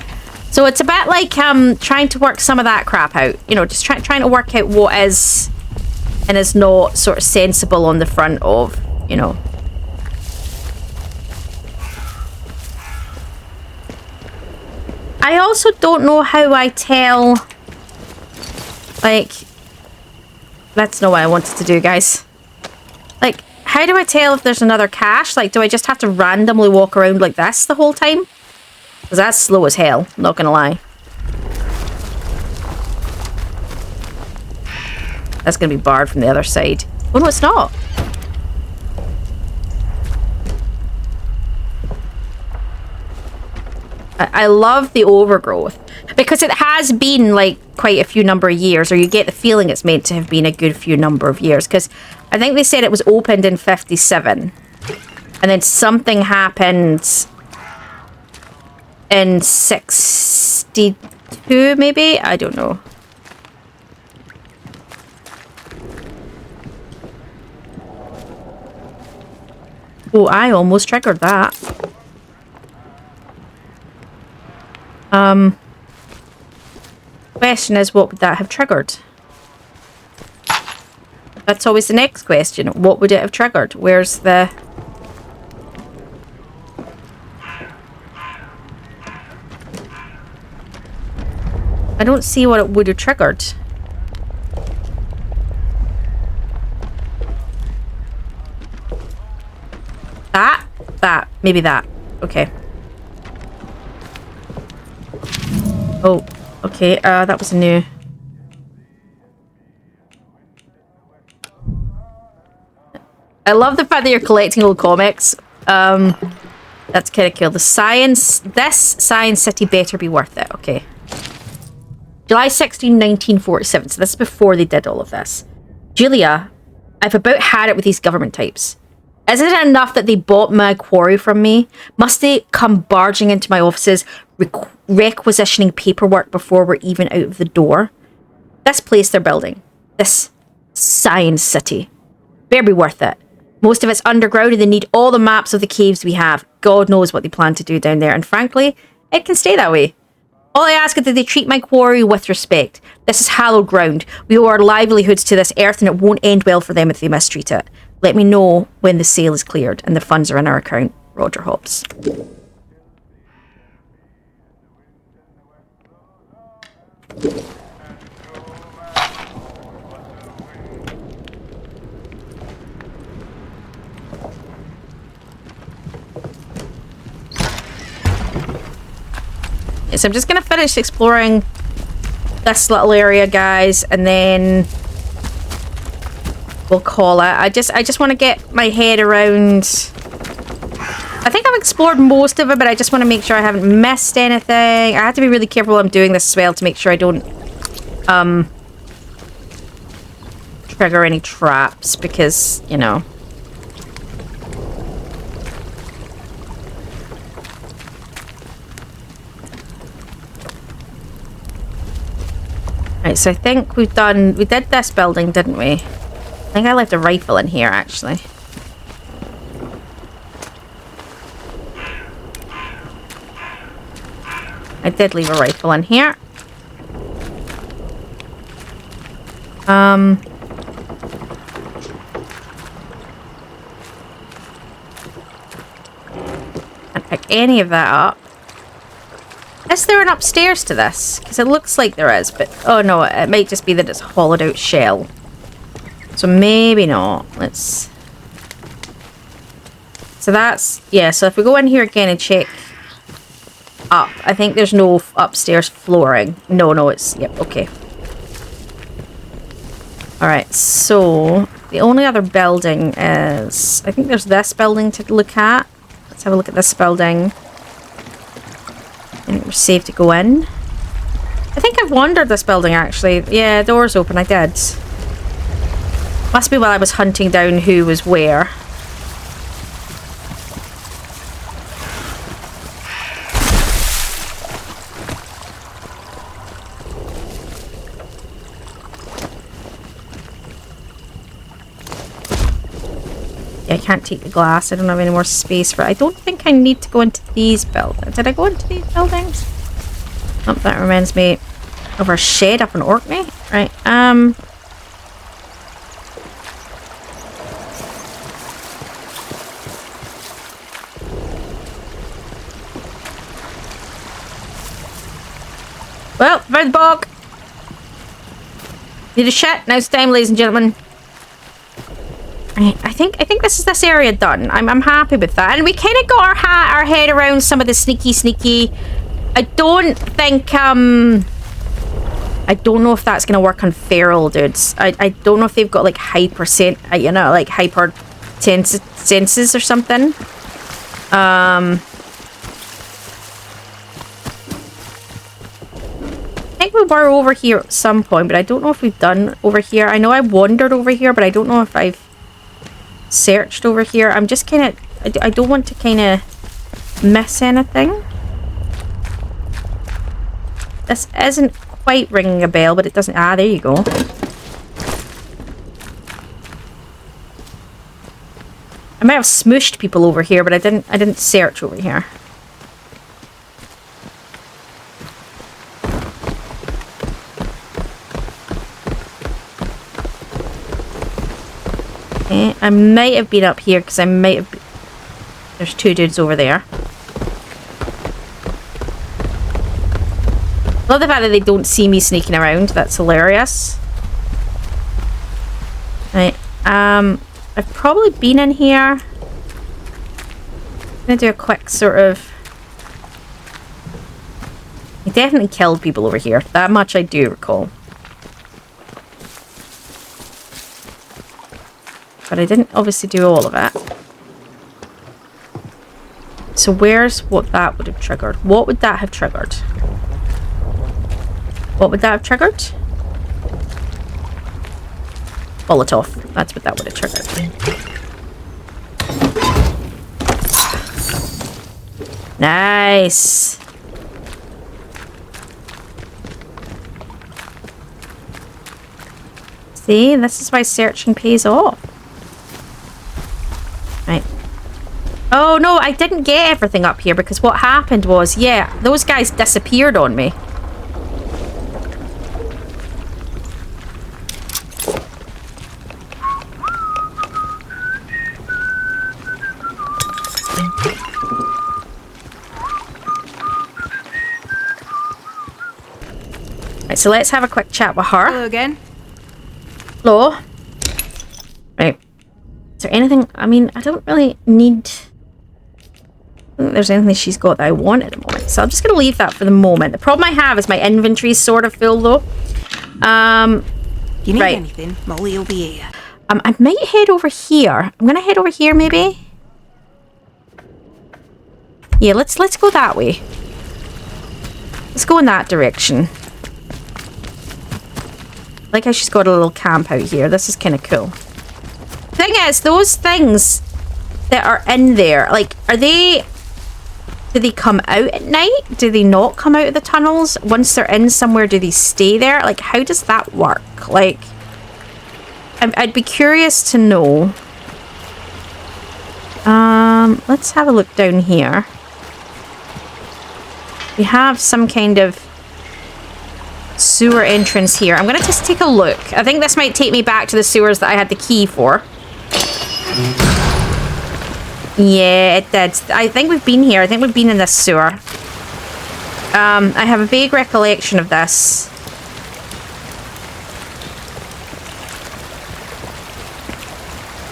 So it's a bit like trying to work some of that crap out. You know, just trying to work out what is and is not sort of sensible on the front of, you know. I also don't know how I tell, like, that's not what I wanted to do, guys. Like, how do I tell if there's another cache? Like, do I just have to randomly walk around like this the whole time? Because that's slow as hell, not gonna lie. That's gonna be barred from the other side. Oh no, it's not. I love the overgrowth because it has been like quite a few number of years, or you get the feeling it's meant to have been a good few number of years, because I think they said it was opened in 57 and then something happened in 62 maybe, I don't know. Oh, I almost triggered that. Question is, what would that have triggered? That's always the next question. What would it have triggered? Where's the... I don't see what it would have triggered. That. Maybe that. Okay. Oh, okay, that was a new... I love the fact that you're collecting old comics. That's kind of cool. This Science City better be worth it. Okay. July 16, 1947. So this is before they did all of this. Julia, I've about had it with these government types. Isn't it enough that they bought my quarry from me? Must they come barging into my offices, requisitioning paperwork before we're even out of the door? This place they're building, this Science City, better be worth it. Most of it's underground and they need all the maps of the caves we have. God knows what they plan to do down there, and frankly, it can stay that way. All I ask is that they treat my quarry with respect. This is hallowed ground. We owe our livelihoods to this earth, and it won't end well for them if they mistreat it. Let me know when the sale is cleared and the funds are in our account. Roger Hobbs. So I'm just going to finish exploring this little area, guys, and then we'll call it. I just want to get my head around... I think I've explored most of it, but I just want to make sure I haven't missed anything. I have to be really careful while I'm doing this as well to make sure I don't trigger any traps, because, you know... Right, so I think we did this building, didn't we? I think I left a rifle in here, actually. I did leave a rifle in here. Can't pick any of that up. Is there an upstairs to this? Because it looks like there is, but oh no, it might just be that it's a hollowed out shell. So maybe not. Let's... So that's... Yeah, so if we go in here again and check up, I think there's no upstairs flooring. No, it's... Yep, okay. Alright, so the only other building is... I think there's this building to look at. Let's have a look at this building. I think we're safe to go in. I think I've wandered this building actually. Yeah, door's open, I did. Must be while I was hunting down who was where. Yeah, I can't take the glass. I don't have any more space for it. I don't think I need to go into these buildings. Did I go into these buildings? Oh, that reminds me of our shed up in Orkney. Right, well, found the bog. Need a shit. Now it's time, ladies and gentlemen. I think this is this area done. I'm happy with that. And we kind of got our head around some of the sneaky. I don't think I don't know if that's gonna work on feral dudes. I don't know if they've got like hyper senses or something. I think we were over here at some point, but I don't know if we've done over here. I know I wandered over here, but I don't know if I've searched over here. I'm just kind of... I don't want to kind of miss anything. This isn't quite ringing a bell, but it doesn't... Ah, there you go. I might have smooshed people over here, but I didn't search over here. Okay, I might have been up here because I might have... There's two dudes over there. Love the fact that they don't see me sneaking around. That's hilarious. Right, I've probably been in here. I'm gonna do a quick sort of... I definitely killed people over here. That much I do recall. But I didn't obviously do all of it. So where's what that would have triggered? What would that have triggered? What would that have triggered? Molotov. That's what that would have triggered. Nice. See, this is why searching pays off. Right. Oh no, I didn't get everything up here because what happened was, yeah, those guys disappeared on me. Right, so let's have a quick chat with her. Hello again. Hello. Right. Is there anything... I mean, I don't really need... I don't think there's anything she's got that I want at the moment. So I'm just going to leave that for the moment. The problem I have is my inventory is sort of full, though. You need anything, Molly will be here. I might head over here. I'm going to head over here, maybe. Yeah, let's go that way. Let's go in that direction. I like how she's got a little camp out here. This is kind of cool. Thing is, those things that are in there, like, are they... Do they come out at night? Do they not come out of the tunnels? Once they're in somewhere, do they stay there? Like, how does that work? Like, I'd be curious to know. Let's have a look down here. We have some kind of sewer entrance here. I'm going to just take a look. I think this might take me back to the sewers that I had the key for. Yeah, it did. I think we've been here. I think we've been in this sewer. I have a vague recollection of this.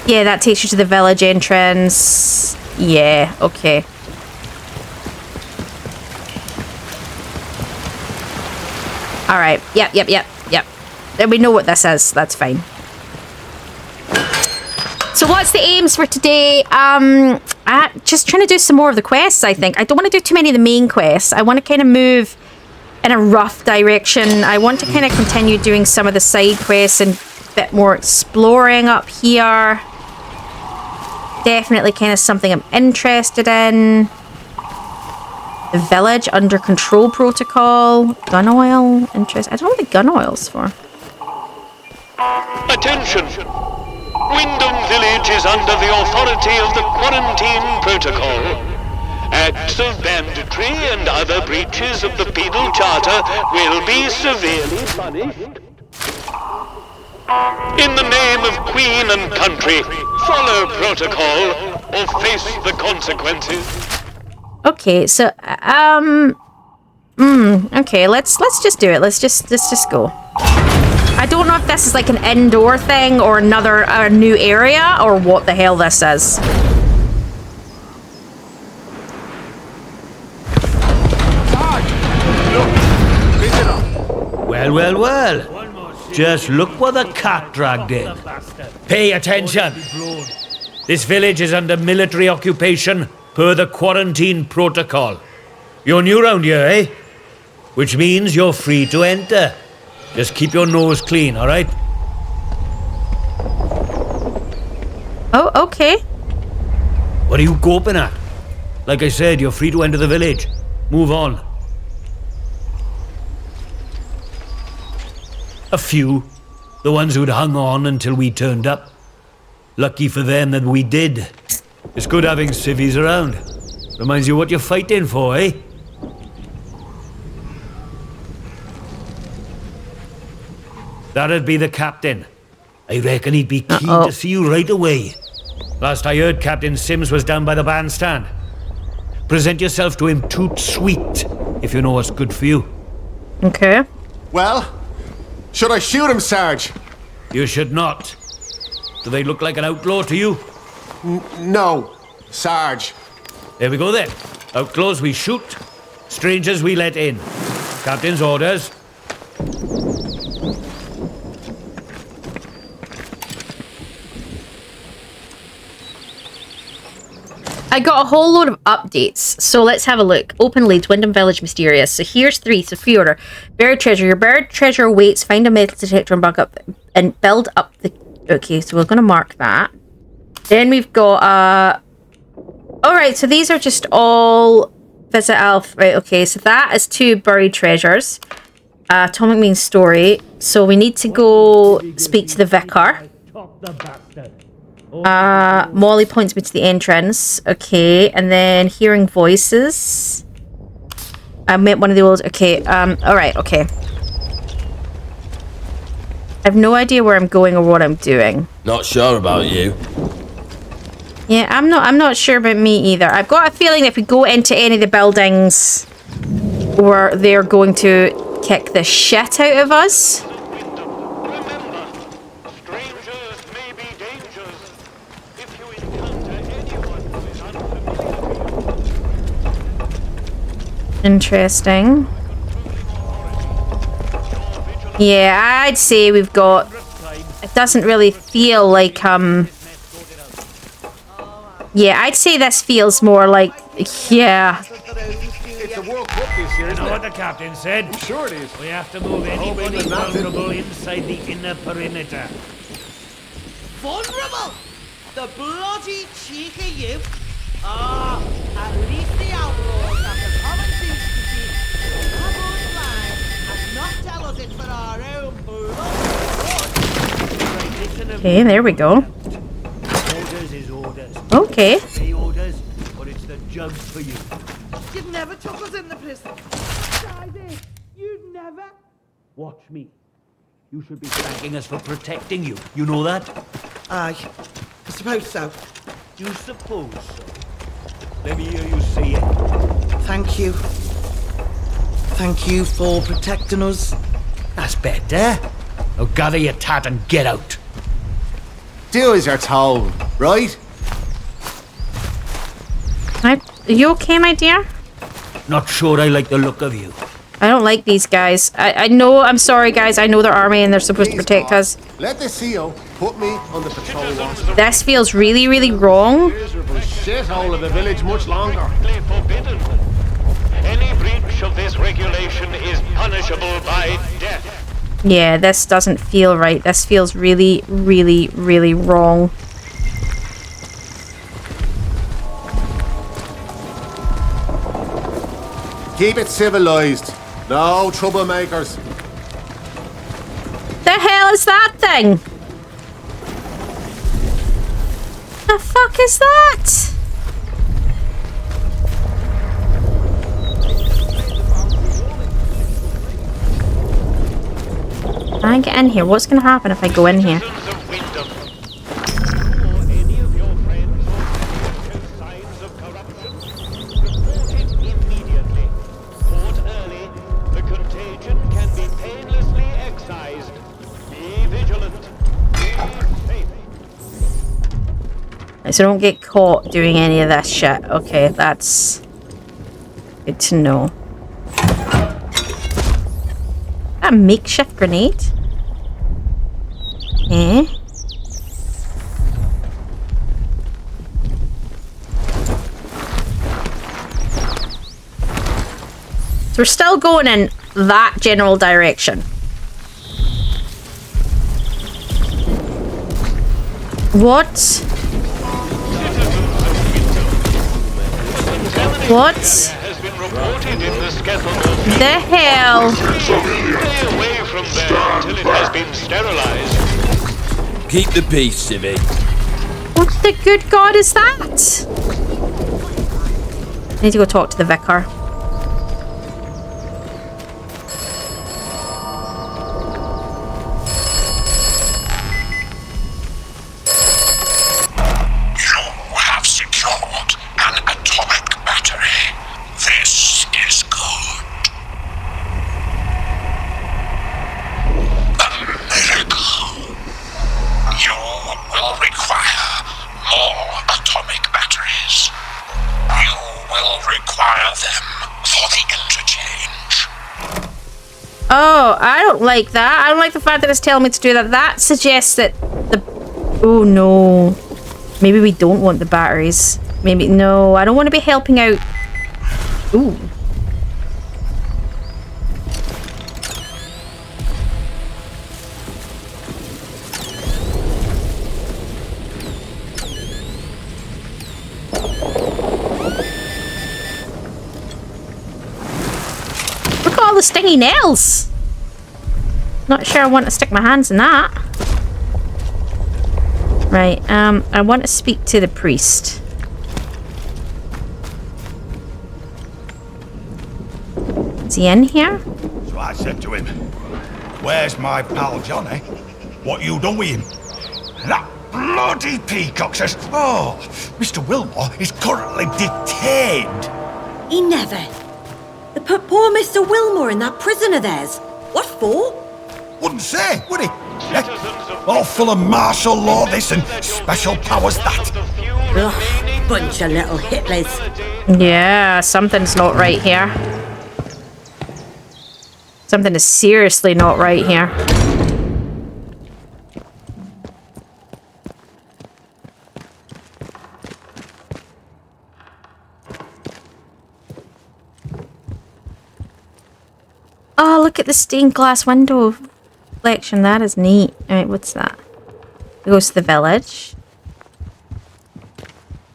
Yeah, that takes you to the village entrance. Yeah, okay. Alright, yep. Then we know what this is. That's fine. So what's the aims for today? Just trying to do some more of the quests, I think. I don't want to do too many of the main quests. I want to kind of move in a rough direction. I want to kind of continue doing some of the side quests and a bit more exploring up here. Definitely kind of something I'm interested in. The village under control protocol. Gun oil. Interest. I don't know what the gun oil's for. Attention! Wyndham Village is under the authority of the quarantine protocol. Acts of banditry and other breaches of the penal charter will be severely punished. In the name of Queen and country, follow protocol or face the consequences. Okay, so okay, let's just do it. Let's just go. I don't know if this is like an indoor thing or a new area or what the hell this is. Well. Just look what the cat dragged in. Pay attention. This village is under military occupation per the quarantine protocol. You're new round here, eh? Which means you're free to enter. Just keep your nose clean, all right? Oh, okay. What are you gawping at? Like I said, you're free to enter the village. Move on. A few. The ones who'd hung on until we turned up. Lucky for them that we did. It's good having civvies around. Reminds you what you're fighting for, eh? That'd be the captain. I reckon he'd be keen to see you right away. Last I heard, Captain Sims was down by the bandstand. Present yourself to him toot sweet, if you know what's good for you. Okay. Well, should I shoot him, Sarge? You should not. Do they look like an outlaw to you? No, Sarge. There we go then. Outlaws we shoot, strangers we let in. Captain's orders. I got a whole load of updates, so let's have a look. Open leads, Wyndham Village mysterious. So here's 3. So pre-order. Buried treasure. Your buried treasure awaits. Find a metal detector and build up the... Okay, so we're going to mark that. Then we've got... Alright, so these are just all... Visit Alf. Right, okay, so that is 2 buried treasures. Atomic means story. So we need to go speak to the vicar. Molly points me to the entrance. Okay, and then hearing voices. I met one of the old... Okay, alright, okay. I have no idea where I'm going or what I'm doing. Not sure about you. Yeah, I'm not sure about me either. I've got a feeling if we go into any of the buildings, they're going to kick the shit out of us. Interesting. Yeah, I'd say we've got... It doesn't really feel like, Yeah, I'd say this feels more like... Yeah. It's the World Cup this year, You isn't know it? what the captain said? I'm sure it is. We have to move anybody vulnerable inside the inner perimeter. Vulnerable? The bloody cheek of you! Ah, at least the outlaws have the common decency to come online and not tell us it's for our own blood. Okay, there we go. Orders is orders. Okay. Obey orders, or it's the jugs for you. You'd never took us in the prison. Friday, you'd never. Watch me. You should be thanking us for protecting you. You know that? Aye, I suppose so. You suppose so. Let me hear you say it. Thank you. Thank you for protecting us. That's better. Now gather your tat and get out. Do as you're told, right? Are you okay, my dear? Not sure I like the look of you. I don't like these guys. I know, I'm sorry, guys. I know they're army and they're supposed to protect us. Let the CO put me on the patrol roster. This feels really, really wrong. Miserable shithole of a village much longer. Strictly forbidden. Any breach of this regulation is punishable by death. Yeah, this doesn't feel right. This feels really, really, really wrong. Keep it civilized. No troublemakers. The hell is that thing? The fuck is that? I get in here. What's going to happen if I go in here? Citizens of Wyndham, or any of your friends or show signs of corruption, report it immediately. Caught early, the contagion can be painlessly excised. Be vigilant. Be safe. So don't get caught doing any of that shit. Okay, that's good to know. A makeshift grenade? Eh? So we're still going in that general direction. What? What? Has been reported in the Skettleburg. The hell? Stay away from there until it has been sterilized. Keep the peace, Civvy. What the good God is that? I need to go talk to the vicar. You have secured an atomic battery. This is good. A miracle. You will require more atomic batteries. You will require them for the interchange. Oh, I don't like that. I don't like the fact that it's telling me to do that. That suggests that the... Oh, no. Maybe we don't want the batteries. Maybe... No, I don't want to be helping out... Ooh. Look at all the stingy nails. Not sure I want to stick my hands in that. Right, I want to speak to the priest. Is he in here? So I said to him, "Where's my pal Johnny? What you done with him?" And that bloody peacock says, "Oh, Mr. Wilmore is currently detained." He never. They put poor Mr. Wilmore in that prison of theirs. What for? Wouldn't say, would he? All full of martial law this and special powers that. Ugh, bunch of little Hitlers. Yeah, something's not right here. Something is seriously not right here. Oh, look at the stained glass window reflection. That is neat. Alright, what's that? It goes to the village.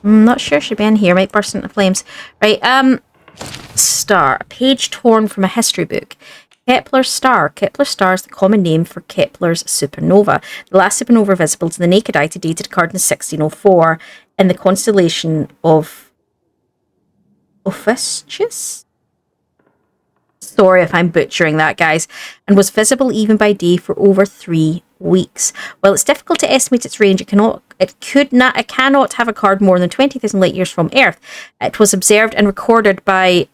I'm not sure she'd be in here. Might burst into flames. Right, star. A page torn from a history book. Kepler's star. Kepler's star is the common name for Kepler's supernova. The last supernova visible to the naked eye to date occurred in 1604 in the constellation of Ophistius? Sorry if I'm butchering that, guys, and was visible even by day for over 3 weeks. While it's difficult to estimate its range, it cannot have occurred more than 20,000 light years from Earth. It was observed and recorded by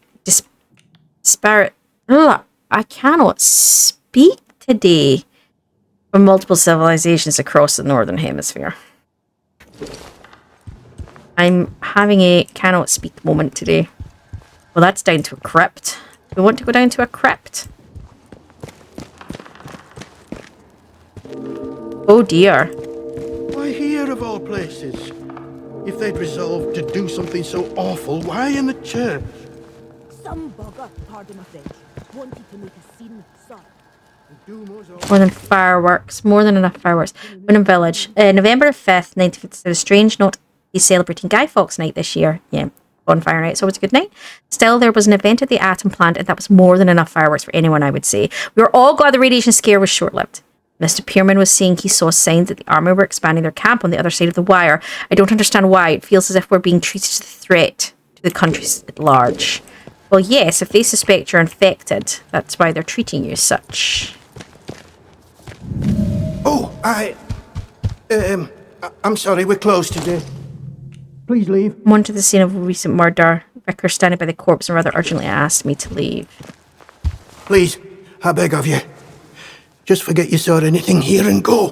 I cannot speak today. From multiple civilizations across the northern hemisphere. I'm having a cannot speak moment today. Well, that's down to a crypt. We want to go down to a crypt. Oh dear. Why here of all places? If they'd resolved to do something so awful, why in the church? Some bugger, pardon my French, wanted to make a scene, sir. More than fireworks. More than enough fireworks. Wyndham Village. November 5th, 1957. Strange not be celebrating Guy Fawkes Night this year. Yeah. Bonfire night. It's always a good night. Still, there was an event at the Atom plant, and that was more than enough fireworks for anyone, I would say. We were all glad the radiation scare was short-lived. Mr. Pierman was saying he saw signs that the army were expanding their camp on the other side of the wire. I don't understand why. It feels as if we're being treated as a threat to the countries at large. Well, yes, if they suspect you're infected, that's why they're treating you as such. Oh, I'm sorry, we're closed today. Please leave. I'm on to the scene of a recent murder. Vicar standing by the corpse and rather urgently asked me to leave. Please, I beg of you. Just forget you saw anything here and go.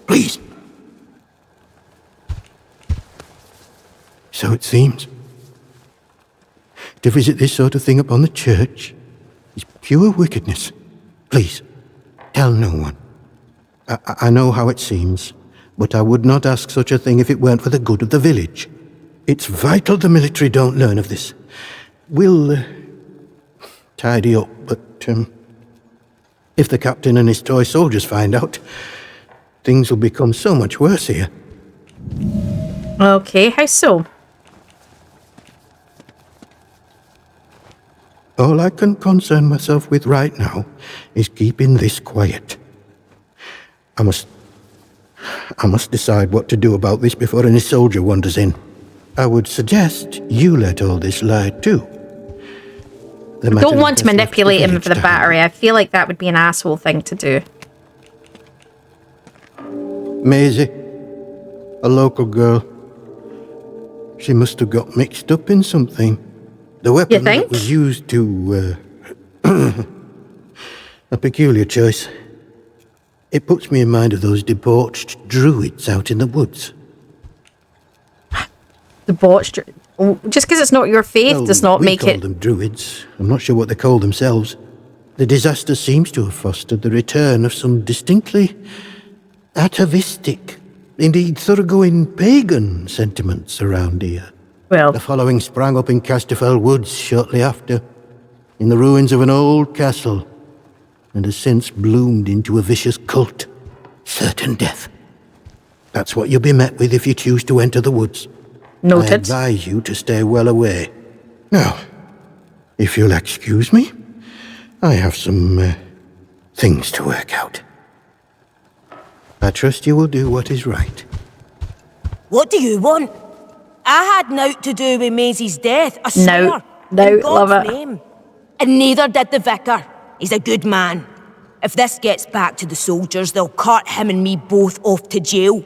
Please. So it seems. To visit this sort of thing upon the church is pure wickedness. Please, tell no one. I know how it seems, but I would not ask such a thing if it weren't for the good of the village. It's vital the military don't learn of this. We'll tidy up, but if the captain and his toy soldiers find out, things will become so much worse here. Okay, how so? All I can concern myself with right now is keeping this quiet. I must decide what to do about this before any soldier wanders in. I would suggest you let all this lie too. I don't want to manipulate him for the battery. I feel like that would be an asshole thing to do. Maisie, a local girl. She must have got mixed up in something. The weapon that was used to... a peculiar choice. It puts me in mind of those debauched druids out in the woods. Debauched? Just because it's not your faith does not make it... We call them druids. I'm not sure what they call themselves. The disaster seems to have fostered the return of some distinctly atavistic, indeed thoroughgoing pagan sentiments around here. Well, the following sprang up in Casterfell Woods shortly after, in the ruins of an old castle, and has since bloomed into a vicious cult. Certain death. That's what you'll be met with if you choose to enter the woods. Noted. I advise you to stay well away. Now, if you'll excuse me, I have some things to work out. I trust you will do what is right. What do you want? I had naught to do with Maisie's death, I swear. No, in God's love it. name. And neither did the vicar. He's a good man. If this gets back to the soldiers, they'll cart him and me both off to jail.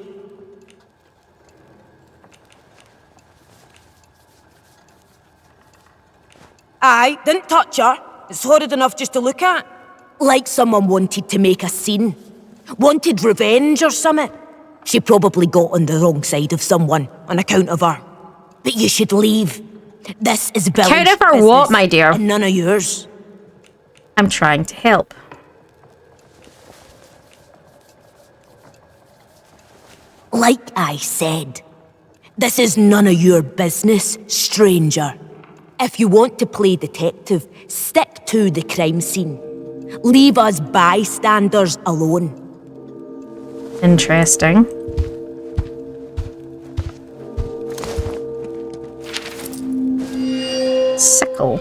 Aye, didn't touch her. It's horrid enough just to look at. Like someone wanted to make a scene. Wanted revenge or something. She probably got on the wrong side of someone on account of her. But you should leave. This is village Account of her what, my dear? And none of yours. I'm trying to help. Like I said, this is none of your business, stranger. If you want to play detective, stick to the crime scene. Leave us bystanders alone. Interesting. Sickle.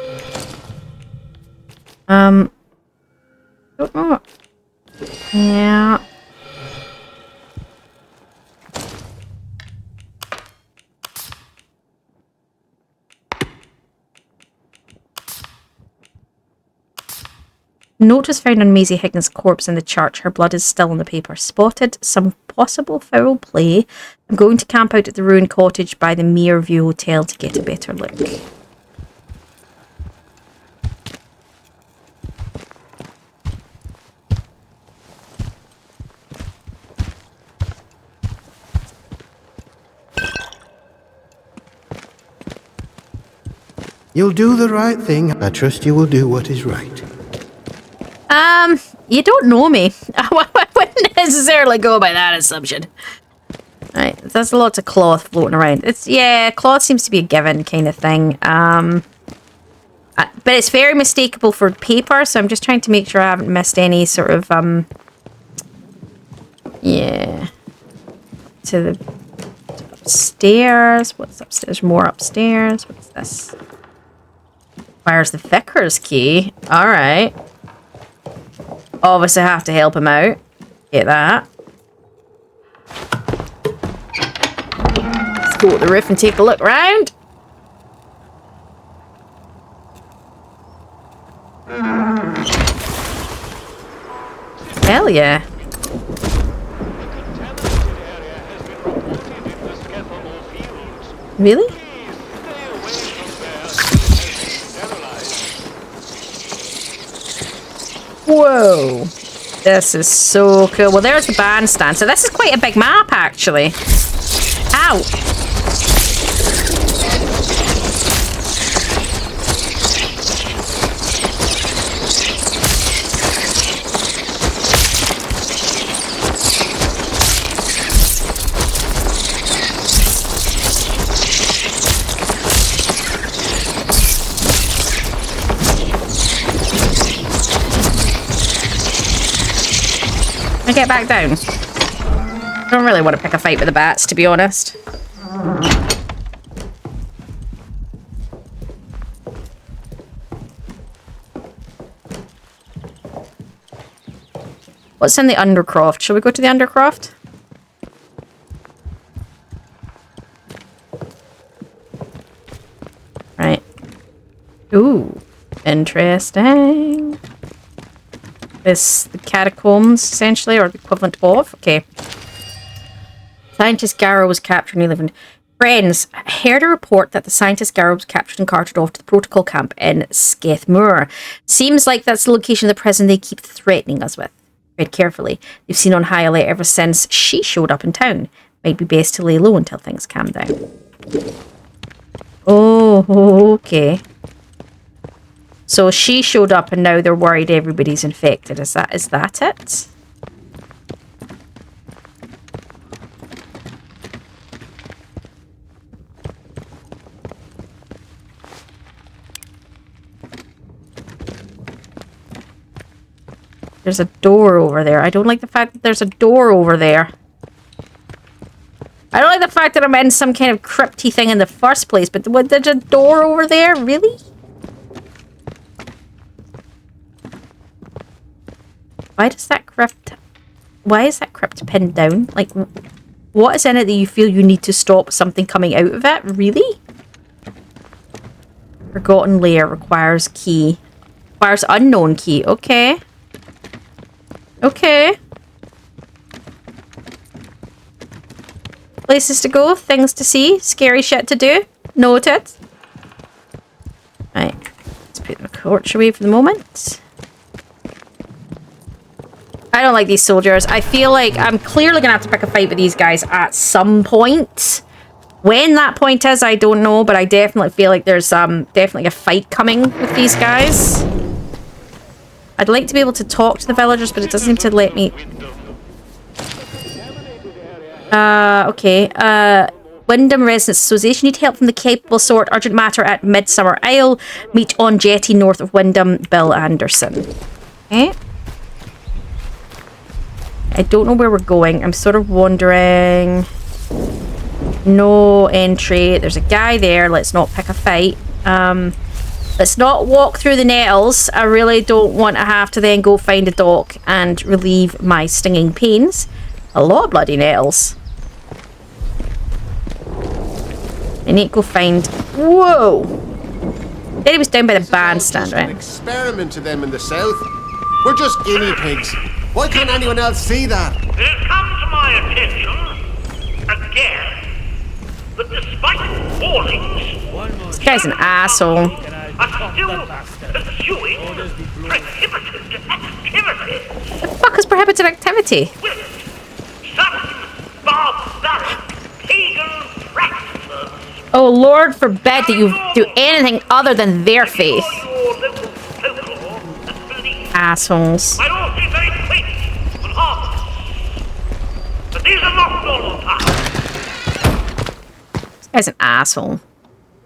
Don't know. Yeah. Note was found on Maisie Higgins' corpse in the church. Her blood is still on the paper. Spotted some possible foul play. I'm going to camp out at the ruined cottage by the Mere View Hotel to get a better look. You'll do the right thing. I trust you will do what is right. You don't know me. I wouldn't necessarily go by that assumption. Right, there's lots of cloth floating around. Yeah, cloth seems to be a given kind of thing. But it's very mistakable for paper, so I'm just trying to make sure I haven't missed any sort of, yeah. To the upstairs. What's upstairs? More upstairs. What's this? Where's the vicar's key? Alright. Obviously I have to help him out. Get that. Let's go to the roof and take a look round. Hell yeah. Really? Whoa. This is so cool. Well, there's the bandstand. So this is quite a big map, actually. Ow. I get back down. I don't really want to pick a fight with the bats, to be honest. What's in the Undercroft? Shall we go to the Undercroft? Right. Ooh. Interesting. This the catacombs, essentially, or the equivalent of. Okay. Scientist Garrow was captured and lived. Friends, I heard a report that the scientist Garrow was captured and carted off to the protocol camp in Skethmoor. Seems like that's the location of the prison they keep threatening us with. Read carefully. They've seen on high alert ever since she showed up in town. Might be best to lay low until things calm down. Oh, okay. So she showed up and now they're worried everybody's infected. Is that it? There's a door over there. I don't like the fact that there's a door over there. I don't like the fact that I'm in some kind of crypty thing in the first place, but there's a door over there? Really? Why is that crypt pinned down? Like, what is in it that you feel you need to stop something coming out of it? Really? Forgotten lair requires key. Requires unknown key. Okay. Okay. Places to go, things to see, scary shit to do. Noted. Right. Let's put the torch away for the moment. I don't like these soldiers. I feel like I'm clearly going to have to pick a fight with these guys at some point. When that point is, I don't know, but I definitely feel like there's definitely a fight coming with these guys. I'd like to be able to talk to the villagers, but it doesn't seem to let me... Okay. Wyndham Residents Association. Need help from the capable sort. Urgent matter at Midsummer Isle. Meet on jetty north of Wyndham. Bill Anderson. Okay. I don't know where we're going. I'm sort of wondering... No entry. There's a guy there. Let's not pick a fight. Let's not walk through the nettles. I really don't want to have to then go find a dock and relieve my stinging pains. A lot of bloody nettles. I need to go find... Whoa! Then he was down by the bandstand, right? Experiment to them in the south. We're just guinea pigs. Why can't anyone else see that? It has come to my attention, again, that despite warnings, This guy's an asshole. are still pursuing prohibited activities. The fuck is prohibited activity? Some barbaric pagan practices. Oh, Lord forbid that you do anything other than their faith. Assholes. I ought to be very quick and harmless. But these are not normal times. This guy's an asshole.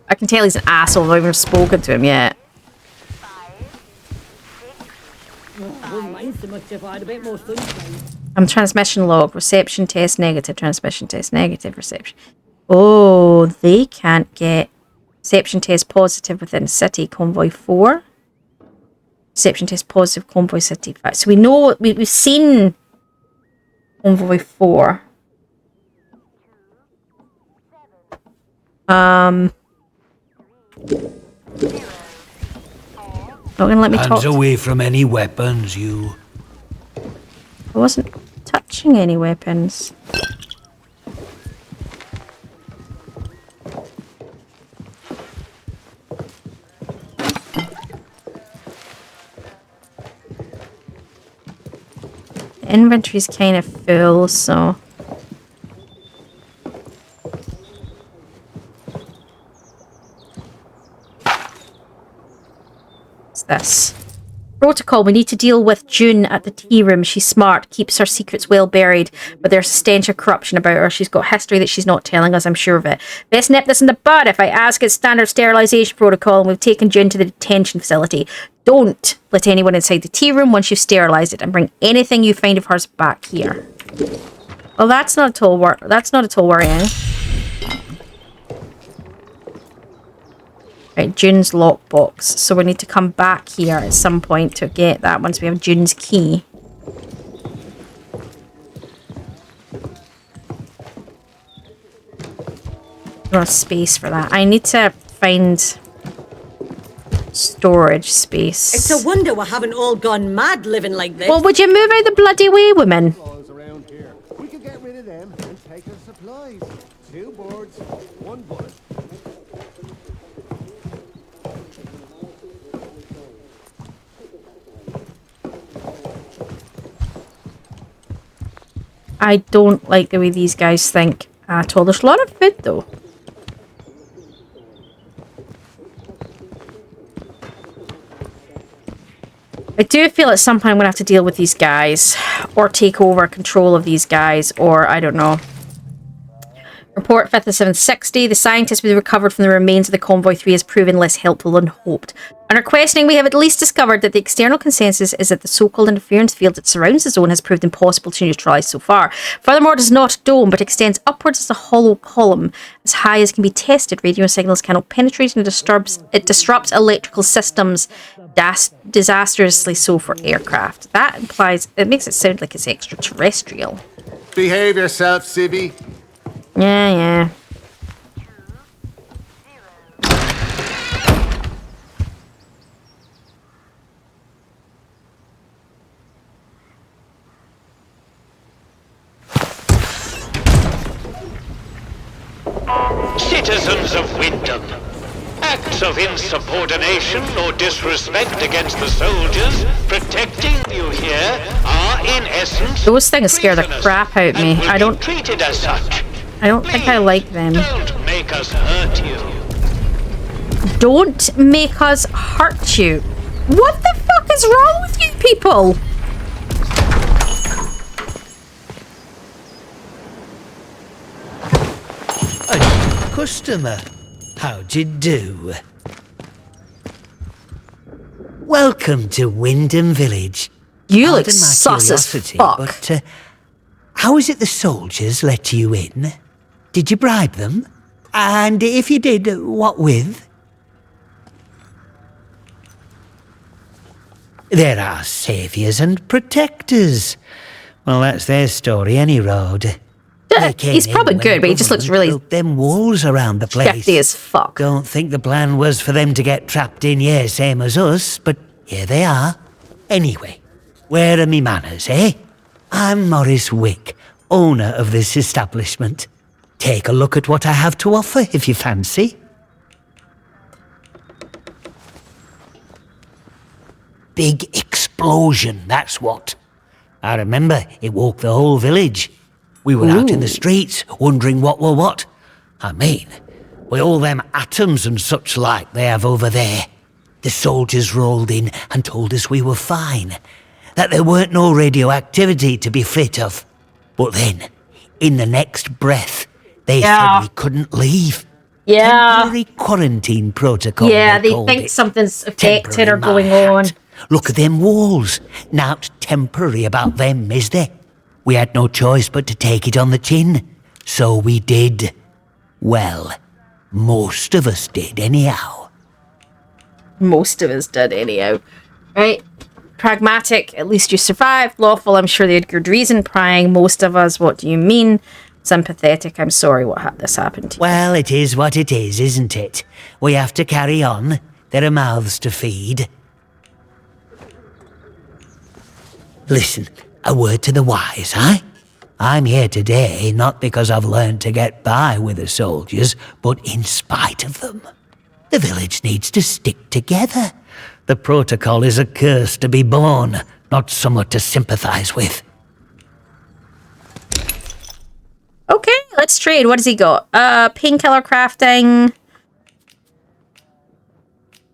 I can tell he's an asshole. I've not even spoken to him yet. Transmission log. Reception test negative. Transmission test negative. Reception. Oh, they can't get reception test positive within city. Convoy 4. Reception test positive. Convoy city 5. So we know we've seen Convoy 4. Not gonna let me talk. Hands away from any weapons, you. I wasn't touching any weapons. The inventory's kind of full, so. What's this? Protocol, we need to deal with June at the tea room. She's smart, keeps her secrets well buried, but there's a stench of corruption about her. She's got history that she's not telling us, I'm sure of it. Best nip this in the bud. If I ask, it's standard sterilization protocol, and we've taken June to the detention facility. Don't let anyone inside the tea room once you've sterilized it, and bring anything you find of hers back here. Well, that's not at all worrying. Right, June's lockbox. So we need to come back here at some point to get that once we have June's key. No space for that. I need to find storage space. It's a wonder we haven't all gone mad living like this. Well, would you move out the bloody way, woman? We could get rid of them and take our supplies. 2 boards, 1 bullet. I don't like the way these guys think at all. There's a lot of food, though. I do feel at some point I'm going to have to deal with these guys, or take over control of these guys, or I don't know. Report 5th of 760. The scientist we recovered from the remains of the Convoy 3 has proven less helpful than hoped. On our questioning, we have at least discovered that the external consensus is that the so-called interference field that surrounds the zone has proved impossible to neutralize so far. Furthermore, it is not a dome, but extends upwards as a hollow column. As high as can be tested, radio signals cannot penetrate, and it disrupts electrical systems, disastrously so for aircraft. That implies, it makes it sound like it's extraterrestrial. Behave yourself, Sibby. Yeah. Citizens of Wyndham, acts of insubordination or disrespect against the soldiers protecting you here are in essence Those things scare the crap out of me. I don't treated as such. I don't think I like them. Don't make us hurt you. Don't make us hurt you. What the fuck is wrong with you people? A new customer. How'd you do? Welcome to Wyndham Village. You look Pardon my sus as curiosity, fuck. But, how is it the soldiers let you in? Did you bribe them? And if you did, what with? There are saviours and protectors. Well, that's their story, any road. He's probably good, but he just looks really built them walls around the place. shifty as fuck. Don't think the plan was for them to get trapped in here, same as us, but here they are. Anyway, Where are me manners, eh? I'm Maurice Wick, owner of this establishment. Take a look at what I have to offer if you fancy. Big explosion, that's what. I remember it woke the whole village. We were out in the streets, wondering what were what. I mean, with all them atoms and such like they have over there. The soldiers rolled in and told us we were fine, that there weren't no radioactivity to be frit of. But then, in the next breath, they said we couldn't leave. Yeah. Temporary quarantine protocol. Yeah, they called think it. something's affected Temporary, or my going hat. on. Look at them walls. Nowt temporary about them, is there? We had no choice but to take it on the chin. So we did. Well, most of us did anyhow. Most of us did anyhow. Right? Pragmatic, at least you survived. Lawful, I'm sure they had good reason. Prying, most of us, what do you mean? Sympathetic, I'm sorry this happened to you. Well, it is what it is, isn't it? We have to carry on. There are mouths to feed. Listen, a word to the wise, huh? I'm here today not because I've learned to get by with the soldiers, but in spite of them. The village needs to stick together. The protocol is a curse to be born, not somewhat to sympathize with. Okay, let's trade. What has he got? Painkiller crafting.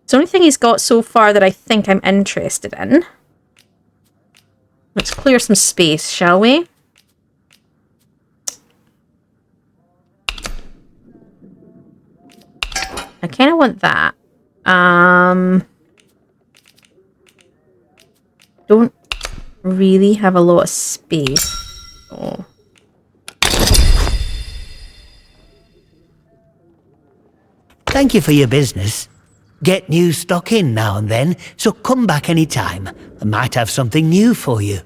It's the only thing he's got so far that I think I'm interested in. Let's clear some space, shall we? I kind of want that. Don't really have a lot of space. Oh. Thank you for your business. Get new stock in now and then, so come back any time. I might have something new for you.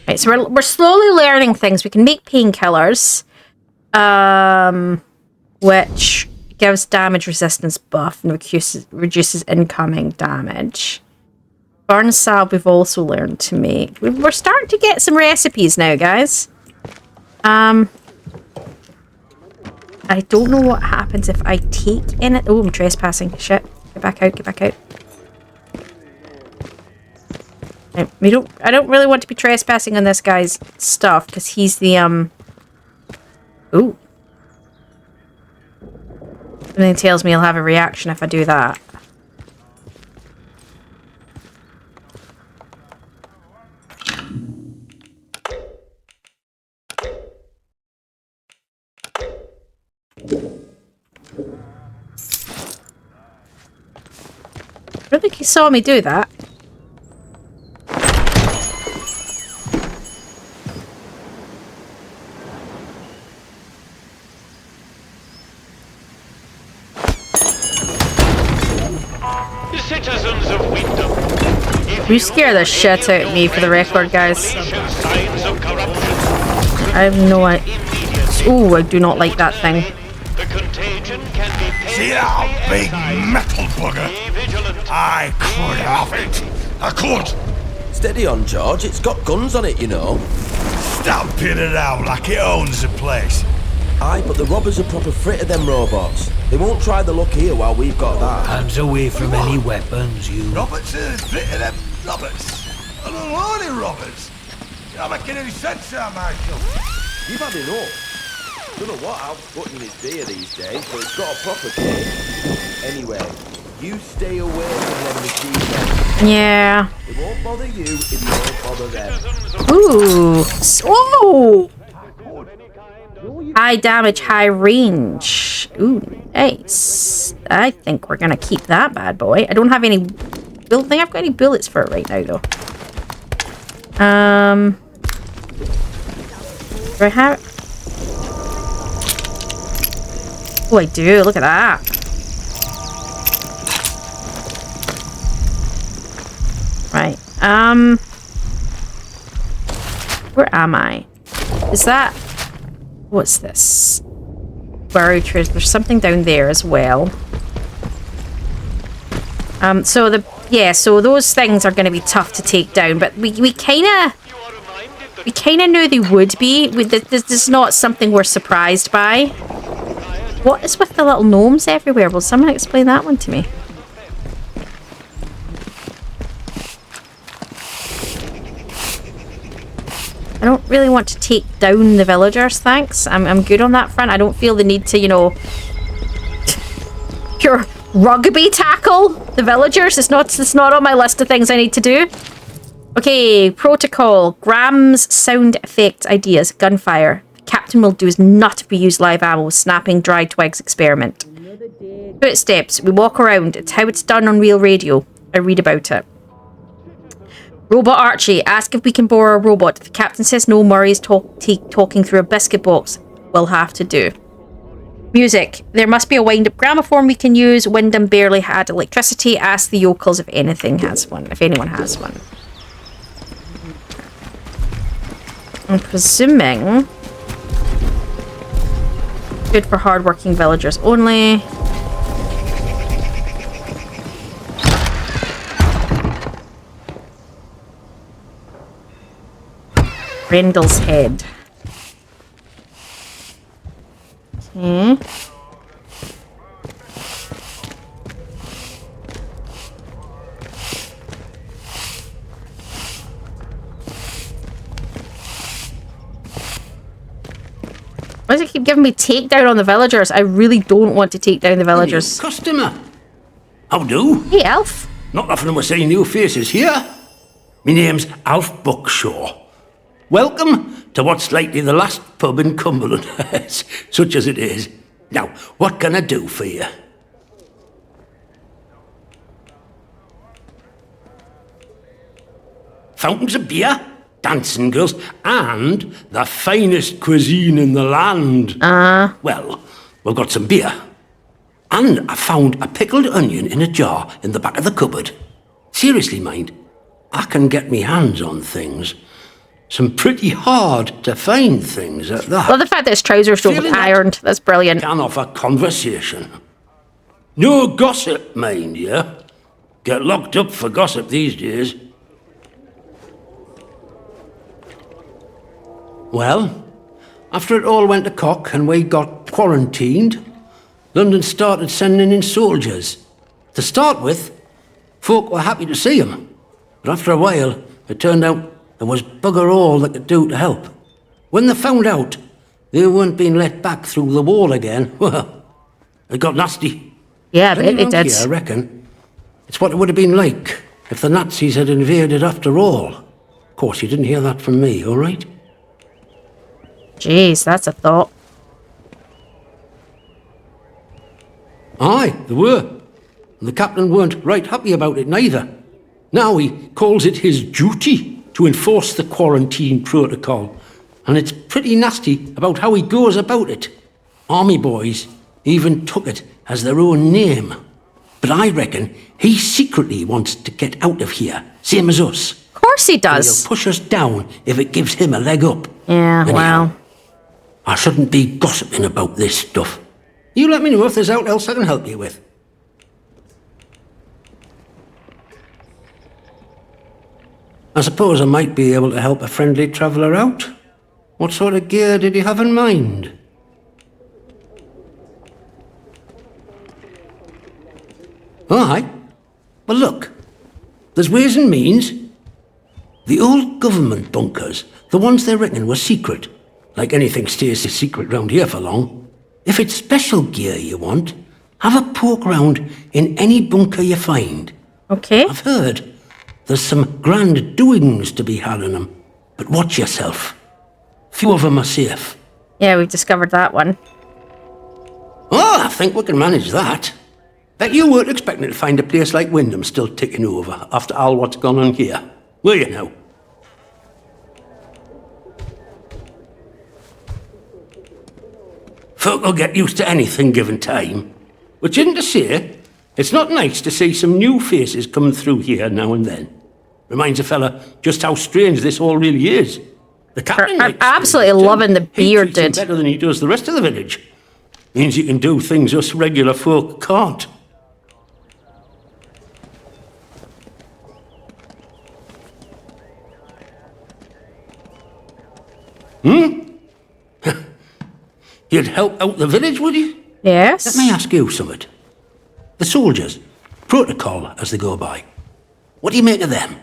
Right, so we're slowly learning things. We can make painkillers, which gives damage resistance buff and reduces incoming damage. Burn salve we've also learned to make. We're starting to get some recipes now, guys. I don't know what happens if I take in it. Oh, I'm trespassing. Shit. Get back out, get back out. Right, I don't really want to be trespassing on this guy's stuff, because he's the, Ooh. Something tells me he'll have a reaction if I do that. I don't think he saw me do that. Citizens of Wyndham, You scare the shit out of me, for the record, guys. signs of corruption. I have no idea. Ooh, I do not like that thing. The contagion can be See that big metal bugger? I could have it. I could. Steady on, George. It's got guns on it, you know. Stamping it out like it owns the place. Aye, but the robbers are proper frit of them robots. They won't try the luck here while we've got that. Hands away from any weapons, you. Roberts are fit of them Roberts. And the lonely Roberts. You're not making any sense there, Michael. You've had enough. Don't know what outputting is dear these days, but it's got a proper kick. Anyway, you stay away from them machine guns. Yeah. It won't bother you, it won't bother them. Ooh. Oh! High damage, high range. Ooh, nice. I think we're gonna keep that bad boy. I don't have any... Don't think I've got any bullets for it right now, though. Do I have... Oh, I do. Look at that. Right. Where am I? Is that... What's this? Burrow trees. There's something down there as well. So those things are going to be tough to take down, but we kind of knew they would be. This is not something we're surprised by. What is with the little gnomes everywhere? Will someone explain that one to me? I don't really want to take down the villagers, thanks. I'm good on that front. I don't feel the need to, you know, pure rugby tackle the villagers. It's not on my list of things I need to do. Okay, protocol. Graham's sound effect ideas. Gunfire. The captain will do his not to be used live ammo. Snapping dry twigs experiment. Footsteps. We walk around. It's how it's done on real radio. I read about it. Robot Archie. Ask if we can borrow a robot. If the captain says no, Murray's talking through a biscuit box. We'll have to do. Music. There must be a wind-up gramophone we can use. Wyndham barely had electricity. Ask the yokels if anyone has one. I'm presuming good for hard-working villagers only. Rendell's head. Okay. Why does it keep giving me takedown on the villagers? I really don't want to take down the villagers. Customer. How do? Hey, Alf. Not often we're seeing new faces here. My name's Alf Buckshaw. Welcome to what's likely the last pub in Cumberland, such as it is. Now, what can I do for you? Fountains of beer, dancing girls, and the finest cuisine in the land. Well, we've got some beer. And I found a pickled onion in a jar in the back of the cupboard. Seriously, mind, I can get me hands on things. Some pretty hard to find things at that. Well, the fact that his trousers don't look ironed, that's brilliant. Can offer conversation. No gossip, mind you. Get locked up for gossip these days. Well, after it all went to cock and we got quarantined, London started sending in soldiers. To start with, folk were happy to see them. But after a while, it turned out there was bugger all they could do to help. When they found out they weren't being let back through the wall again, well, it got nasty. Yeah, but it did. I reckon. It's what it would have been like if the Nazis had invaded after all. Of course, you didn't hear that from me, all right? Jeez, that's a thought. Aye, there were. And the captain weren't right happy about it neither. Now he calls it his duty to enforce the quarantine protocol. And it's pretty nasty about how he goes about it. Army boys even took it as their own name. But I reckon he secretly wants to get out of here, same as us. Of course he does. And he'll push us down if it gives him a leg up. Yeah, anyhow, well. I shouldn't be gossiping about this stuff. You let me know if there's aught else I can help you with. I suppose I might be able to help a friendly traveller out. What sort of gear did you have in mind? Aye. Well, look. There's ways and means. The old government bunkers, the ones they reckon were secret. Like anything stays a secret round here for long. If it's special gear you want, have a poke round in any bunker you find. Okay. I've heard there's some grand doings to be had in them, but watch yourself. Few of them are safe. Yeah, we've discovered that one. Oh, I think we can manage that. Bet you weren't expecting to find a place like Wyndham still ticking over after all what's gone on here, were you now? Folk will get used to anything given time. Which isn't to say, it's not nice to see some new faces coming through here now and then. Reminds a fella just how strange this all really is. The captain I'm absolutely loving the beard, dude. Better than he does the rest of the village. Means you can do things us regular folk can't. You'd help out the village, would you? Yes. Let me ask you something. The soldiers, protocol as they go by. What do you make of them?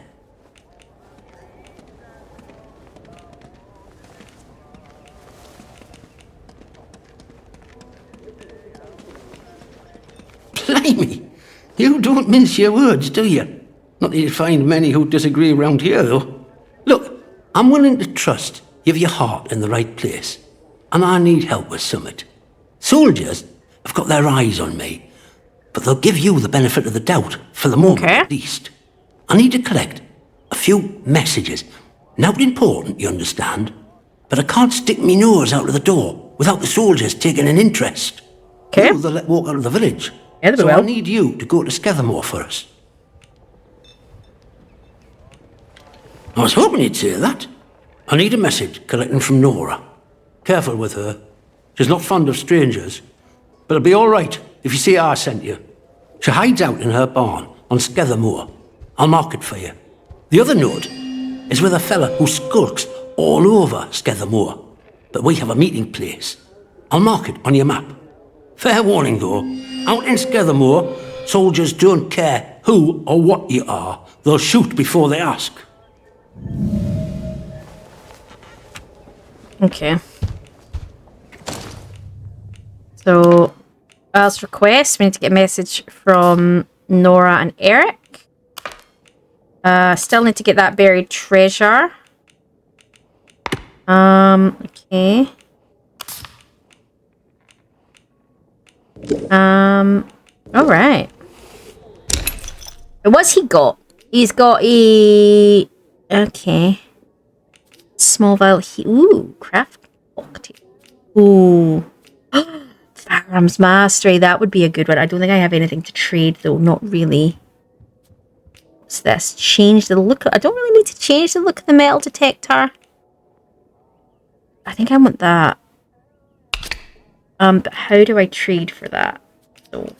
Blimey! You don't mince your words, do you? Not that you'd find many who disagree around here, though. Look, I'm willing to trust you've your heart in the right place, and I need help with summit. Soldiers have got their eyes on me, but they'll give you the benefit of the doubt, for the moment at least. I need to collect a few messages. Not important, you understand, but I can't stick me nose out of the door without the soldiers taking an interest. Okay. They'll let walk out of the village. Yeah, So I need you to go to Skethermore for us. I was hoping you'd say that. I need a message collecting from Nora. Careful with her. She's not fond of strangers. But it'll be all right if you say I sent you. She hides out in her barn on Skethermore. I'll mark it for you. The other note is with a fella who skulks all over Skethermore. But we have a meeting place. I'll mark it on your map. Fair warning, though. Out in Skethermore, soldiers don't care who or what you are. They'll shoot before they ask. Okay. So, as request, we need to get a message from Nora and Eric. Still need to get that buried treasure. Okay. Alright. What's he got? He's got a... Okay. Small vial. Ooh, craft cocktail. Ooh. Firearms mastery. That would be a good one. I don't think I have anything to trade, though. Not really. What's this? Change the look. I don't really need to change the look of the metal detector. I think I want that. But how do I trade for that? So...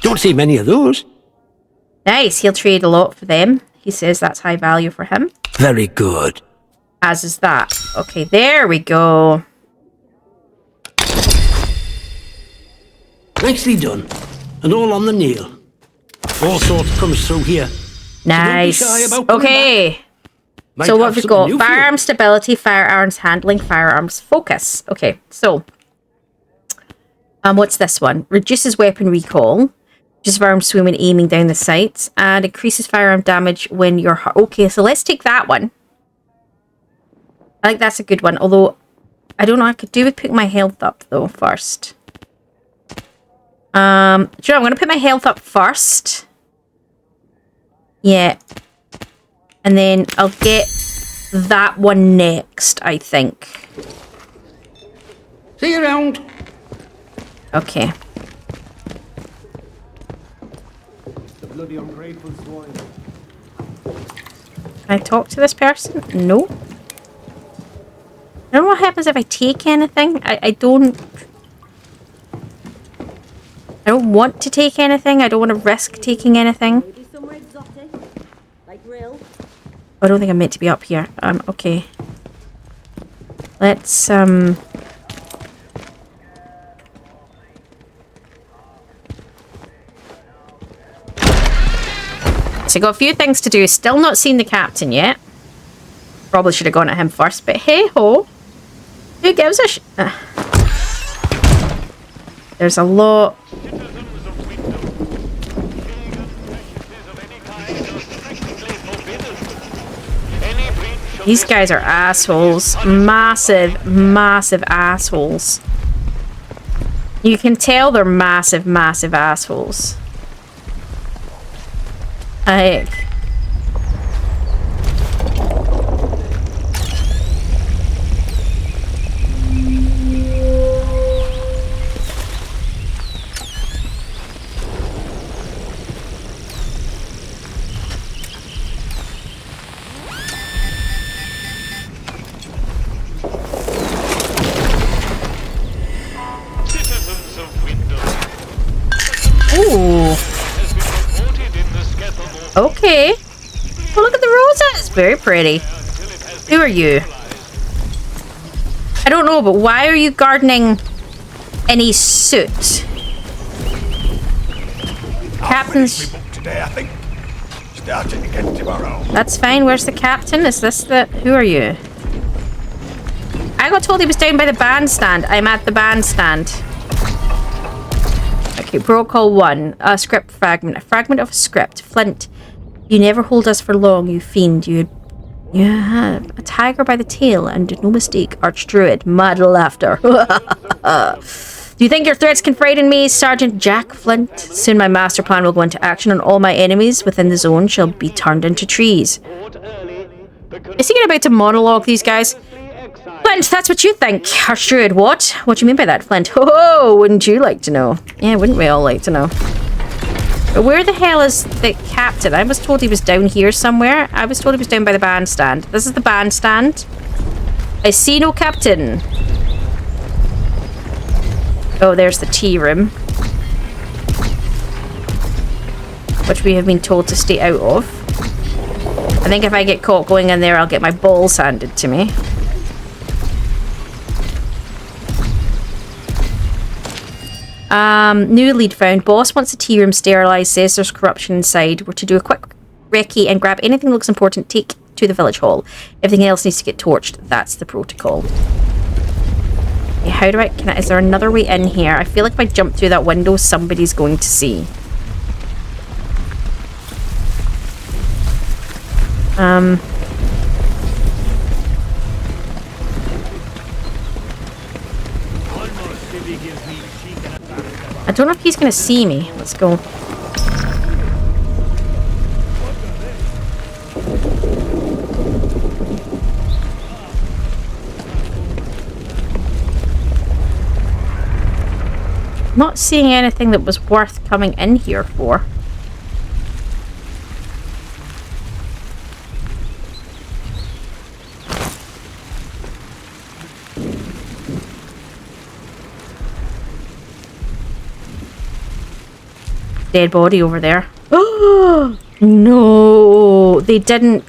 Don't see many of those. Nice. He'll trade a lot for them. He says that's high value for him. Very good. As is that. Okay, there we go. Nicely done. And all on the nail. All sorts comes through here. Nice. So don't be shy about coming Okay. back. So Might what have we've something got? new for you. Firearms stability, firearms handling, firearms focus. Okay, so... what's this one? Reduces weapon recall. Reduces firearm swing when aiming down the sights. And increases firearm damage when you're... Okay, so let's take that one. I think that's a good one. Although, I don't know, I could do with putting my health up, though, first. Sure, I'm going to put my health up first. Yeah. And then I'll get that one next, I think. See you around. Okay. The bloody ungrateful swine. Can I talk to this person? No. I don't know what happens if I take anything. I don't want to take anything. I don't want to risk taking anything. Maybe somewhere exotic, like real. I don't think I'm meant to be up here. Okay. Let's, So I got a few things to do. Still not seen the captain yet. Probably should have gone at him first, but hey ho. Who gives a There's a lot. These guys are assholes. Massive, massive assholes. You can tell they're massive, massive assholes. Like... Ooh. Okay. Oh, look at the roses. Very pretty. Who are you? I don't know, but why are you gardening any suit? Captain's... Today, I think. Starting again tomorrow. That's fine. Where's the captain? Is this the... Who are you? I got told he was down by the bandstand. I'm at the bandstand. Okay, protocol 1. A script fragment. A fragment of a script. Flint. You never hold us for long, you fiend. You have a tiger by the tail, and no mistake, Archdruid. Mad laughter. Do you think your threats can frighten me, Sergeant Jack Flint? Soon my master plan will go into action, and all my enemies within the zone shall be turned into trees. Is he about to monologue these guys? Flint, that's what you think. Archdruid, what? What do you mean by that, Flint? Oh, wouldn't you like to know? Yeah, wouldn't we all like to know? But where the hell is the captain? I was told he was down here somewhere. I was told he was down by the bandstand. This is the bandstand. I see no captain. Oh, there's the tea room. Which we have been told to stay out of. I think if I get caught going in there, I'll get my balls handed to me. New lead found. Boss wants the tea room sterilised, says there's corruption inside. We're to do a quick recce and grab anything that looks important, take to the village hall. Everything else needs to get torched. That's the protocol. Okay, how do is there another way in here? I feel like if I jump through that window, somebody's going to see. I don't know if he's going to see me. Let's go. Not seeing anything that was worth coming in here for. Dead body over there. Oh no! They didn't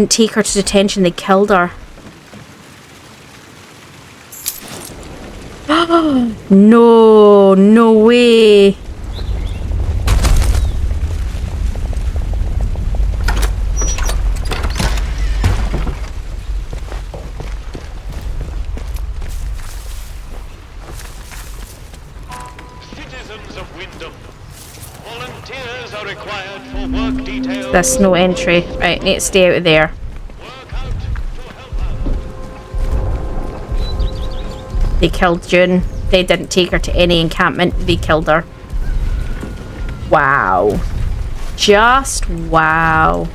take her to detention. They killed her. No, no way. Citizens of Wyndham, volunteers are required for work details. That's no entry. Right, need to stay out of there. They killed June. They didn't take her to any encampment. They killed her. Wow. Just wow.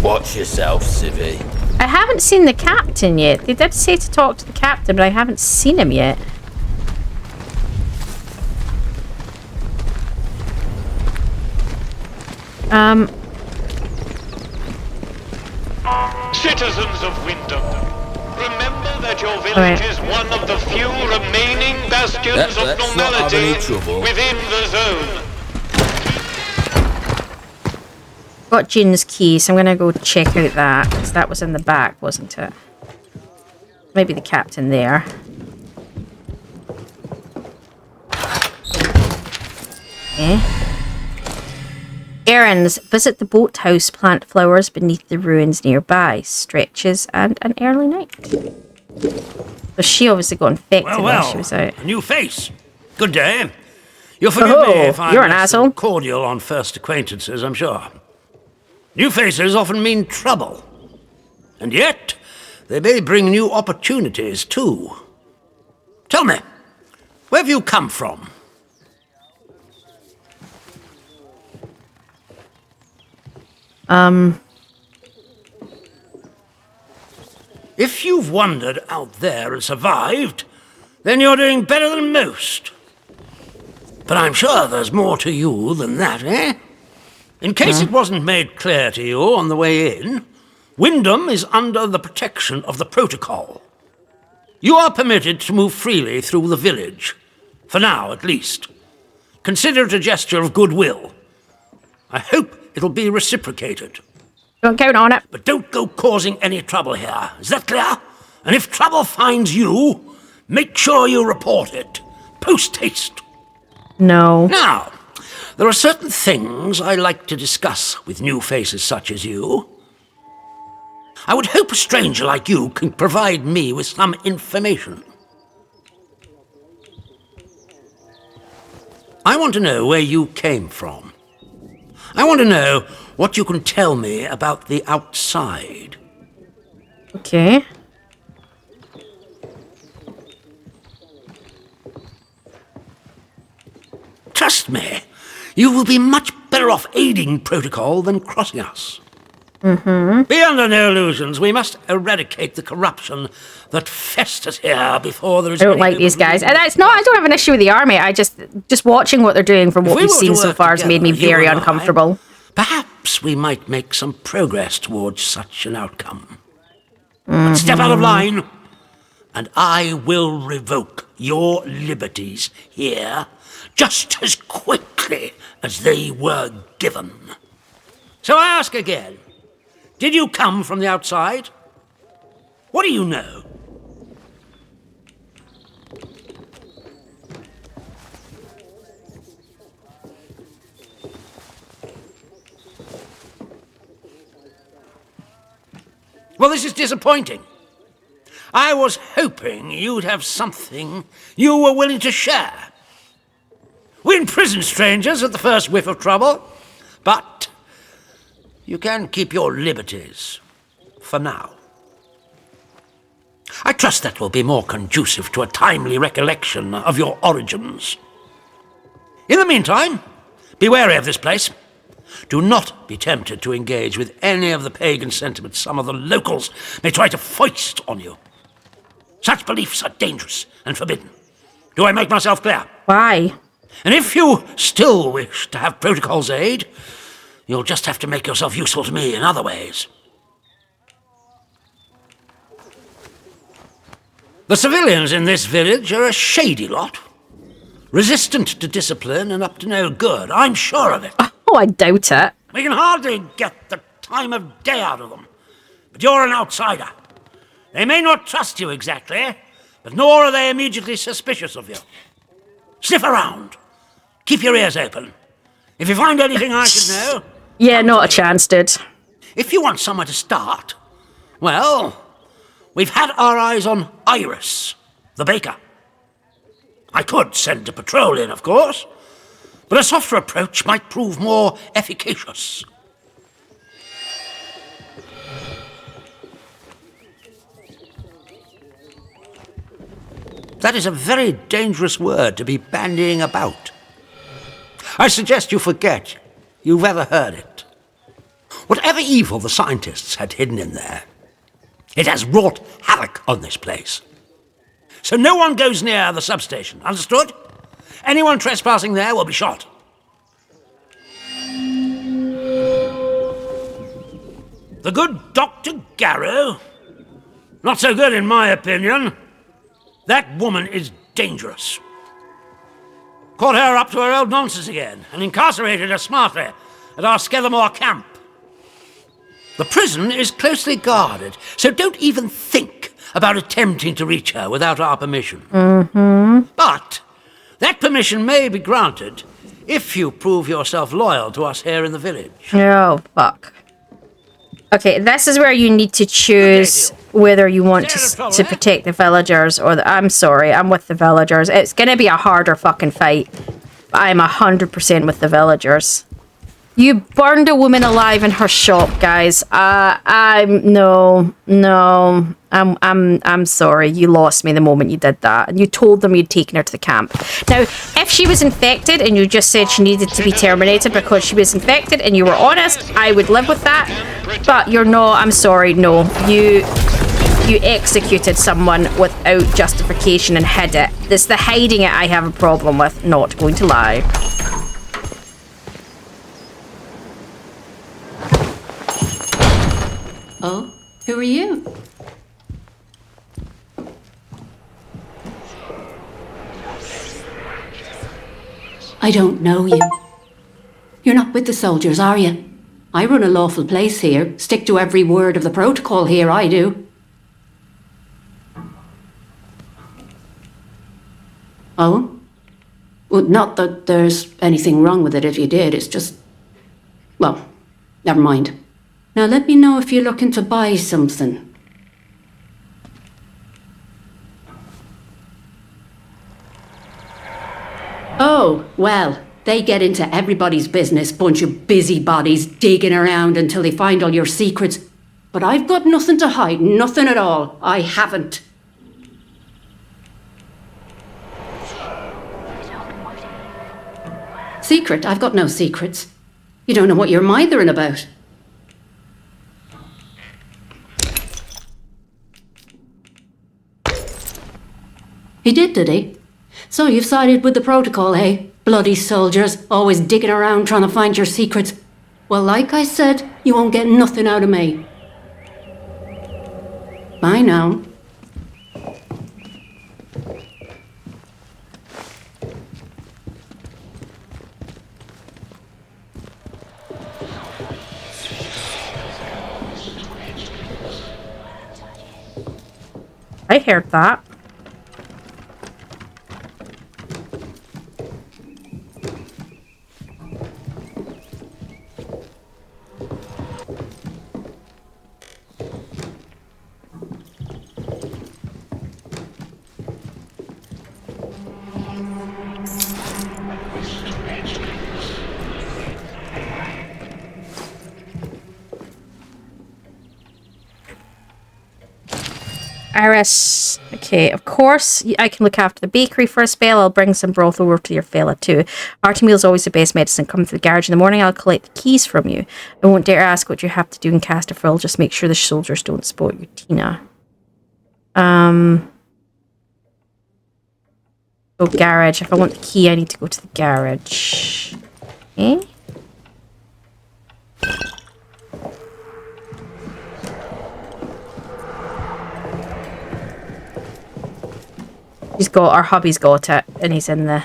Watch yourself, Civvy. I haven't seen the captain yet. They did say to talk to the captain, but I haven't seen him yet. Citizens of Wyndham, remember that your village is one of the few remaining bastions of normality within the zone. Got Jean's key, so I'm gonna go check out that, because that was in the back, wasn't it? Maybe the captain there. Okay. Errands. Visit the boathouse, plant flowers beneath the ruins nearby. Stretches and an early night. So she obviously got infected while she was out. A new face. Good day. You'll forgive me if I'm you're an asshole. Cordial on first acquaintances, I'm sure. New faces often mean trouble. And yet, they may bring new opportunities too. Tell me, where have you come from? If you've wandered out there and survived, then you're doing better than most. But I'm sure there's more to you than that, eh? In case it wasn't made clear to you on the way in, Wyndham is under the protection of the protocol. You are permitted to move freely through the village. For now, at least. Consider it a gesture of goodwill. I hope it'll be reciprocated. Don't count on it. But don't go causing any trouble here. Is that clear? And if trouble finds you, make sure you report it. Post haste. No. Now, there are certain things I like to discuss with new faces such as you. I would hope a stranger like you can provide me with some information. I want to know where you came from. I want to know what you can tell me about the outside. Okay. Trust me, you will be much better off aiding protocol than crossing us. Be under no illusions. We must eradicate the corruption that festers here before there is. I don't like these guys. And it's not. I don't have an issue with the army. I just watching what they're doing from what we've seen so far has made me very uncomfortable. Perhaps we might make some progress towards such an outcome. But step out of line, and I will revoke your liberties here just as quickly as they were given. So I ask again. Did you come from the outside? What do you know? Well, this is disappointing. I was hoping you'd have something you were willing to share. We imprison strangers at the first whiff of trouble, but you can keep your liberties, for now. I trust that will be more conducive to a timely recollection of your origins. In the meantime, be wary of this place. Do not be tempted to engage with any of the pagan sentiments some of the locals may try to foist on you. Such beliefs are dangerous and forbidden. Do I make myself clear? Why? And if you still wish to have protocol's aid, you'll just have to make yourself useful to me in other ways. The civilians in this village are a shady lot. Resistant to discipline and up to no good. I'm sure of it. Oh, I doubt it. We can hardly get the time of day out of them. But you're an outsider. They may not trust you exactly, but nor are they immediately suspicious of you. Sniff around. Keep your ears open. If you find anything I should know... Yeah, not a chance, dude. If you want somewhere to start, well, we've had our eyes on Iris, the baker. I could send a patrol in, of course, but a softer approach might prove more efficacious. That is a very dangerous word to be bandying about. I suggest you forget you've ever heard it. Whatever evil the scientists had hidden in there, it has wrought havoc on this place. So no one goes near the substation, understood? Anyone trespassing there will be shot. The good Dr. Garrow? Not so good in my opinion. That woman is dangerous. Caught her up to her old nonsense again and incarcerated her smartly at our Skeathermore camp. The prison is closely guarded, so don't even think about attempting to reach her without our permission. But that permission may be granted if you prove yourself loyal to us here in the village. Oh, fuck. Okay, this is where you need to choose whether you want to protect the villagers or I'm sorry, I'm with the villagers. It's going to be a harder fucking fight. But I'm 100% with the villagers. You burned a woman alive in her shop, guys. I'm sorry. You lost me the moment you did that. And you told them you'd taken her to the camp. Now, if she was infected and you just said she needed to be terminated because she was infected and you were honest, I would live with that. But you're not. I'm sorry. No. You executed someone without justification and hid it. It's the hiding it I have a problem with. Not going to lie. Oh, who are you? I don't know you. You're not with the soldiers, are you? I run a lawful place here. Stick to every word of the protocol here, I do. Oh? Well, not that there's anything wrong with it if you did, it's just... Well, never mind. Now let me know if you're looking to buy something. Oh, well, they get into everybody's business, bunch of busybodies digging around until they find all your secrets. But I've got nothing to hide, nothing at all. I haven't. Secret? I've got no secrets. You don't know what you're mithering about. He did he? So you've sided with the protocol, eh? Bloody soldiers, always digging around trying to find your secrets. Well, like I said, you won't get nothing out of me. Bye now. I heard that. Iris, okay, of course, I can look after the bakery for a spell. I'll bring some broth over to your fella too. Arty meal's always the best medicine. Come to the garage in the morning, I'll collect the keys from you. I won't dare ask what you have to do in Casterfell. Just make sure the soldiers don't spot you, Tina. Oh, garage. If I want the key, I need to go to the garage. Okay. He's got, our hubby's got it, and he's in the...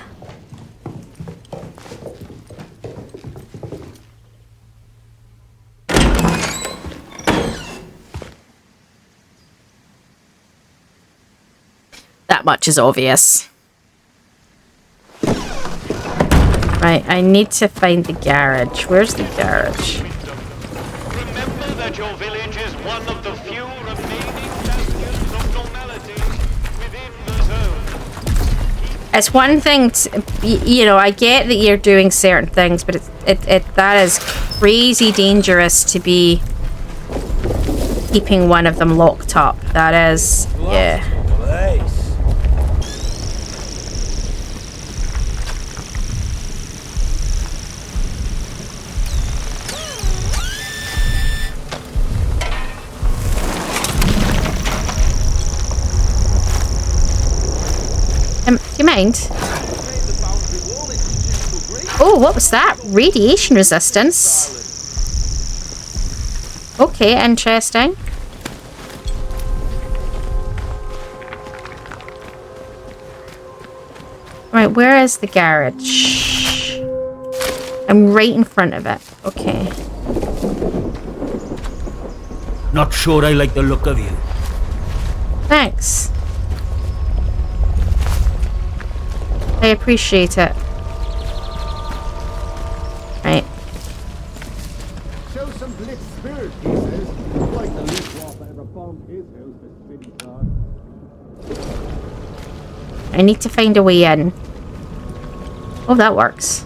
That much is obvious. Right, I need to find the garage. Where's the garage? Remember that your village is one of the few remaining bastions of normality within the zone. It's one thing to, you know, I get that you're doing certain things, but that is crazy dangerous to be keeping one of them locked up. That is, yeah. Do you mind? Oh, what was that? Radiation resistance. Okay, interesting. Right, where is the garage? I'm right in front of it. Okay. Not sure I like the look of you. Thanks. I appreciate it. Right. Show some blitz spirit, he says. Like the least wop ever bombed his house with city sod. I need to find a way in. Oh, that works.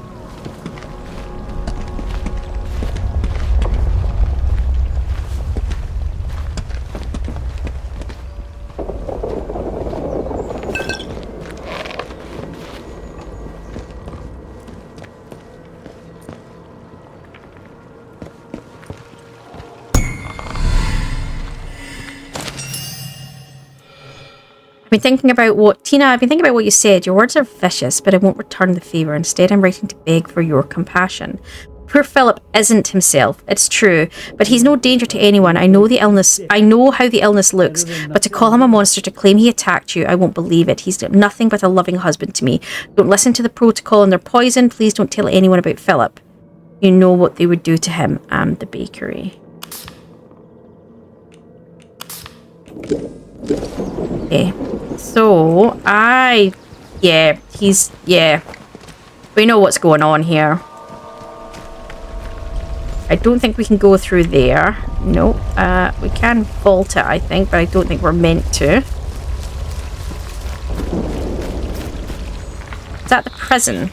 I've been thinking about what, Tina, I've been thinking about what you said. Your words are vicious, but I won't return the favour. Instead, I'm writing to beg for your compassion. Poor Philip isn't himself, it's true, but he's no danger to anyone. I know how the illness looks, but to call him a monster, to claim he attacked you, I won't believe it. He's nothing but a loving husband to me. Don't listen to the protocol and their poison. Please don't tell anyone about Philip. You know what they would do to him and the bakery. Okay, so we know what's going on here. I don't think we can go through there. No, we can vault it, I think, but I don't think we're meant to. Is that the prison?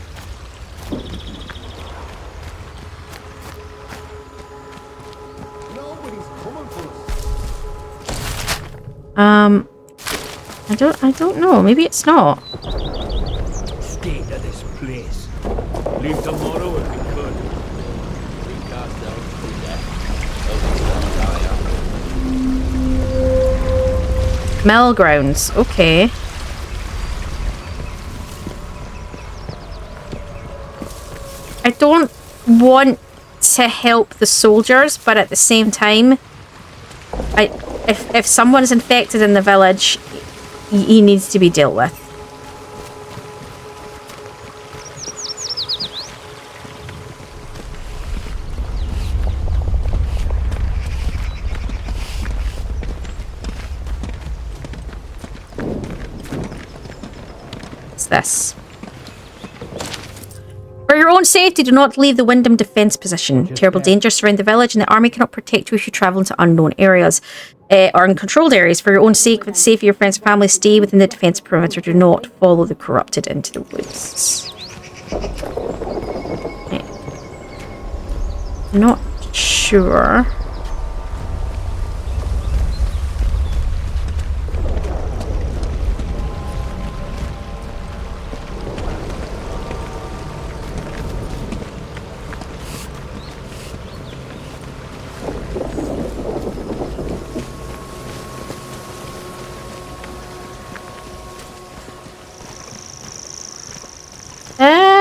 I don't know. Maybe it's not. State of this place. Leave tomorrow if we could. We cast down through death. Mill grounds. Okay. I don't want to help the soldiers, but at the same time, if someone's infected in the village, he needs to be dealt with. What's this? For your own safety, do not leave the Wyndham defense position. Terrible dangers surround the village, and the army cannot protect you if you travel into unknown areas or uncontrolled areas. For your own sake, for the safety of your friends and family, stay within the defense perimeter. Do not follow the corrupted into the woods. Okay. Not sure.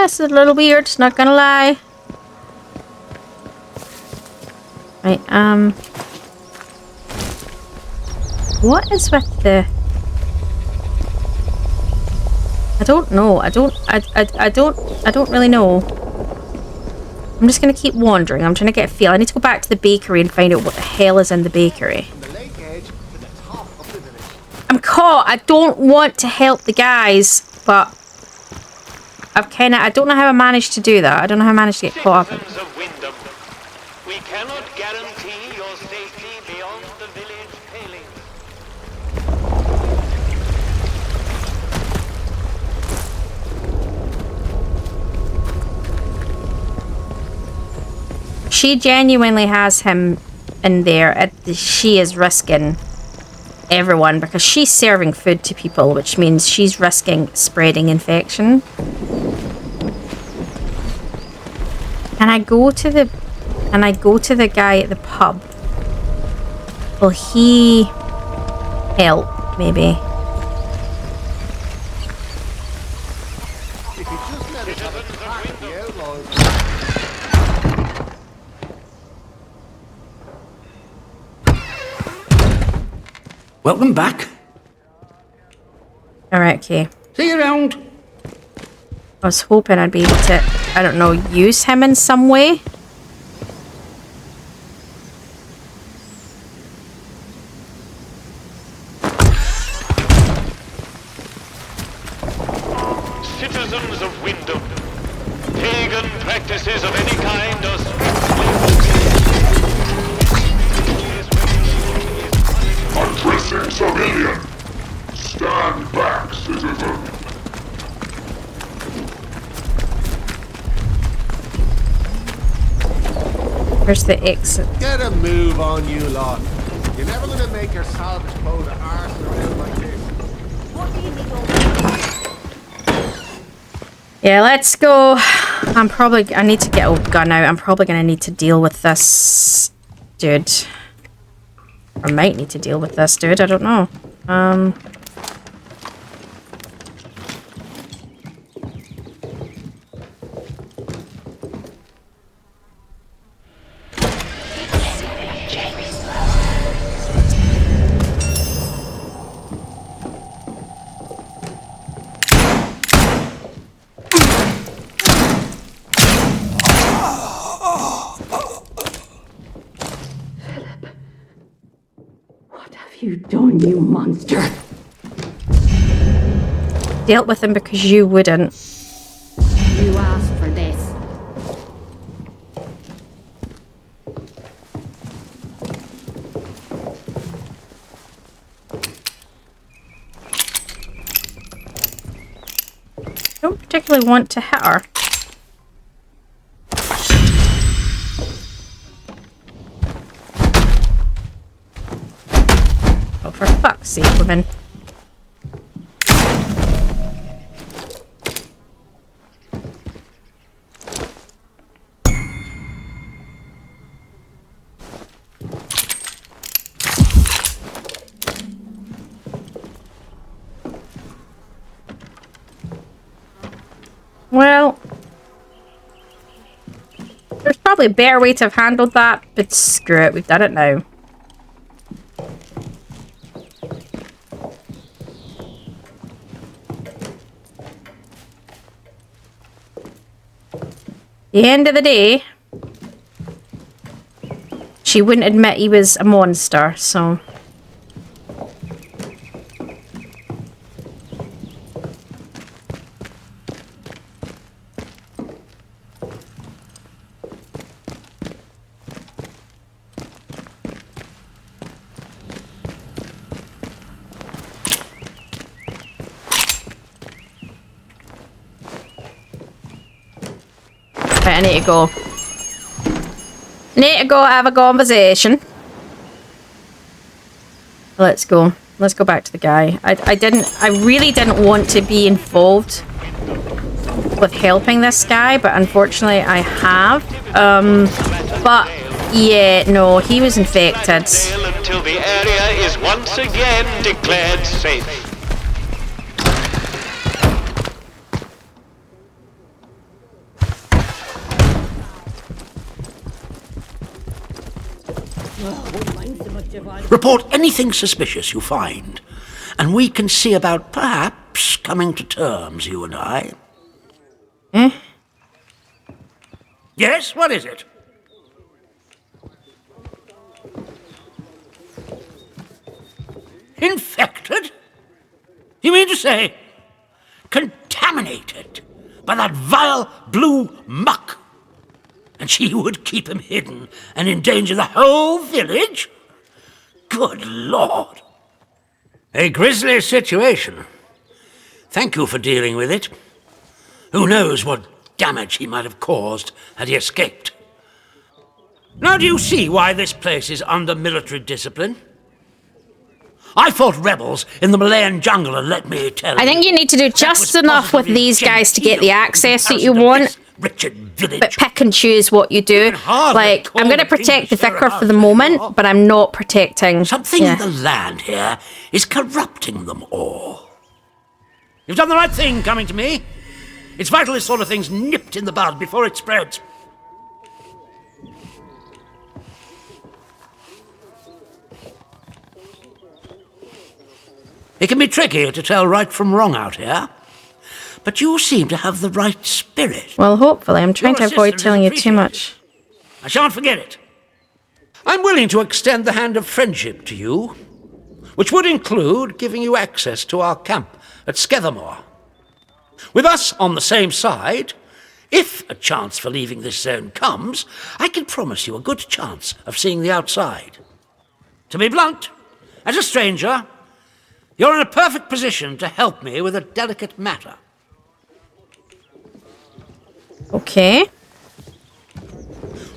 It's a little weird, not gonna lie. Right, what is with the... I don't know. I don't really know. I'm just gonna keep wandering. I'm trying to get a feel. I need to go back to the bakery and find out what the hell is in the bakery. I'm caught. I don't want to help the guys, but I don't know how I managed to do that. I don't know how I managed to get caught up. Citizens of Wyndham, we cannot guarantee your safety beyond the village palings. She genuinely has him in there. She is risking everyone because she's serving food to people, which means she's risking spreading infection. Can I go to the guy at the pub? Will he help, maybe? Welcome back. Alright, okay. See you around. I was hoping I'd be able to, I don't know, use him in some way. Citizens of Wyndham, pagan practices of any kind are Addressing civilian. Stand back, citizen. Where's the exit? Get a move on, you lot. You're never gonna make your salvage boat of arse around like this. What do you need all? Yeah, let's go. I need to get a gun out. I'm probably gonna need to deal with this dude. Or might need to deal with this dude, I don't know. you done, you monster? Dealt with him because you wouldn't. You asked for this. Don't particularly want to hit her. Oh, for fuck's sake, woman. Well, there's probably a better way to have handled that, but screw it, we've done it now. The end of the day, she wouldn't admit he was a monster, so... Right, I need to go. Need to go have a conversation. Let's go. Let's go back to the guy. I really didn't want to be involved with helping this guy, but unfortunately I have. But yeah, no, he was infected. Until the area is once again declared safe. Report anything suspicious you find, and we can see about perhaps coming to terms, you and I. Yes, what is it? Infected? You mean to say contaminated by that vile blue muck? And she would keep him hidden and endanger the whole village? Good Lord. A grisly situation. Thank you for dealing with it. Who knows what damage he might have caused had he escaped. Now do you see why this place is under military discipline? I fought rebels in the Malayan jungle, and let me tell you... I think you need to do just enough with these guys to get the access that you want. But pick and choose what you do. Like, I'm going to protect the vicar for the moment, but I'm not protecting... Something in the land here is corrupting them all. You've done the right thing coming to me. It's vital this sort of thing's nipped in the bud before it spreads. It can be tricky to tell right from wrong out here, but you seem to have the right spirit. Well, hopefully. I'm trying to avoid telling you too much. I shan't forget it. I'm willing to extend the hand of friendship to you, which would include giving you access to our camp at Skethermore. With us on the same side, if a chance for leaving this zone comes, I can promise you a good chance of seeing the outside. To be blunt, as a stranger, you're in a perfect position to help me with a delicate matter. Okay.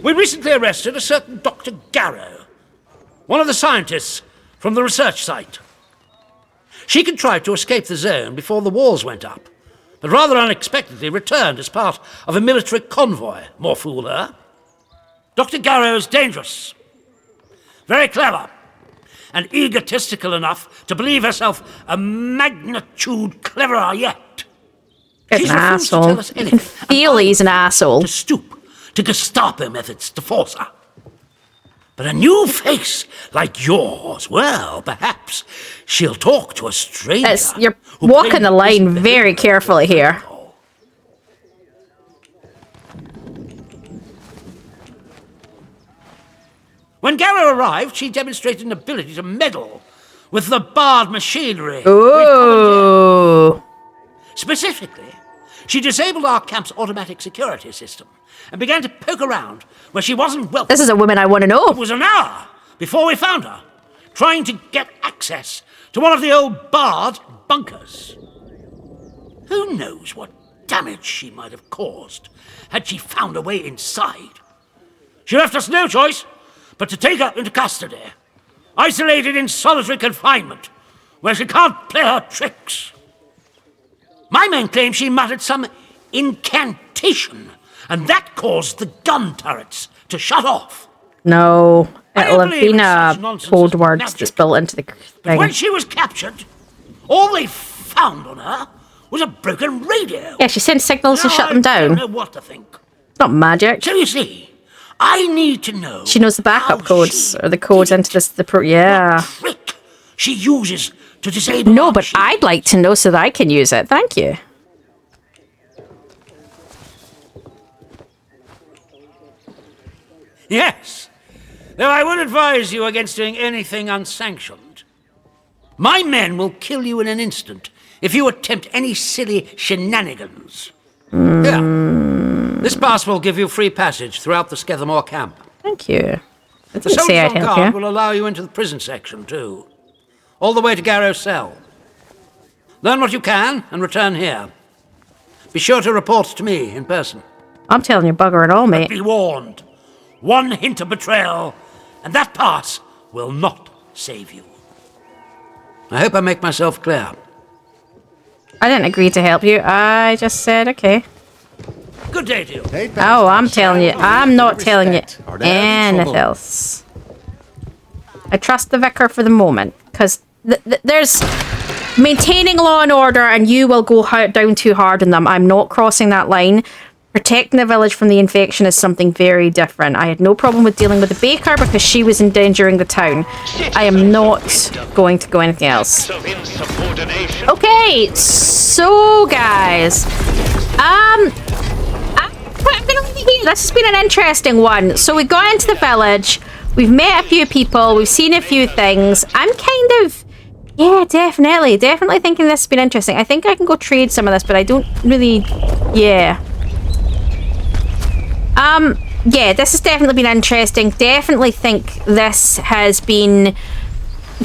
We recently arrested a certain Dr. Garrow, one of the scientists from the research site. She contrived to escape the zone before the walls went up, but rather unexpectedly returned as part of a military convoy. More fool her. Dr. Garrow's dangerous, very clever, and egotistical enough to believe herself a magnitude cleverer yet. An asshole. You can feel he's an asshole. To stoop to Gestapo methods to force her. But a new face like yours, well, perhaps she'll talk to a stranger. You're walking the line very carefully here. When Garrow arrived, she demonstrated an ability to meddle with the barred machinery. Ooh. Specifically, she disabled our camp's automatic security system and began to poke around where she wasn't welcome. This is a woman I want to know. It was an hour before we found her, trying to get access to one of the old barred bunkers. Who knows what damage she might have caused had she found a way inside. She left us no choice but to take her into custody, isolated in solitary confinement, where she can't play her tricks. My men claim she muttered some incantation, and that caused the gun turrets to shut off. No, it'll have been code words that's built into the But thing. when she was captured, all they found on her was a broken radio. Yeah, she sent signals to shut them I down. don't know what to think. It's not magic. So you see, I need to know She knows the backup codes, or the codes into this, yeah. she uses to disable. No, but I'd like to know so that I can use it. Thank you. Yes, though I would advise you against doing anything unsanctioned. My men will kill you in an instant if you attempt any silly shenanigans. Here, this pass will give you free passage throughout the Skethamore camp. Thank you. I The didn't say soldiers I'd on help guard you. will allow you into the prison section too, all the way to Garrow's cell. Learn what you can and return here. Be sure to report to me in person. I'm telling you, bugger it all, mate. Be warned. One hint of betrayal, and that pass will not save you. I hope I make myself clear. I didn't agree to help you. I just said, okay. Good day to you. Oh, I'm telling you. I'm not telling you anything else. I trust the vicar for the moment, because there's maintaining law and order, and you will go down too hard on them. I'm not crossing that line. Protecting the village from the infection is something very different. I had no problem with dealing with the baker because she was endangering the town. I am not going to go anything else. Okay, so guys, I'm gonna leave it here. This has been an interesting one. So we got into the village, we've met a few people, we've seen a few things. I'm kind of, yeah, definitely thinking this has been interesting. I think I can go trade some of this, but I don't really, yeah. Yeah, this has definitely been interesting. Definitely think this has been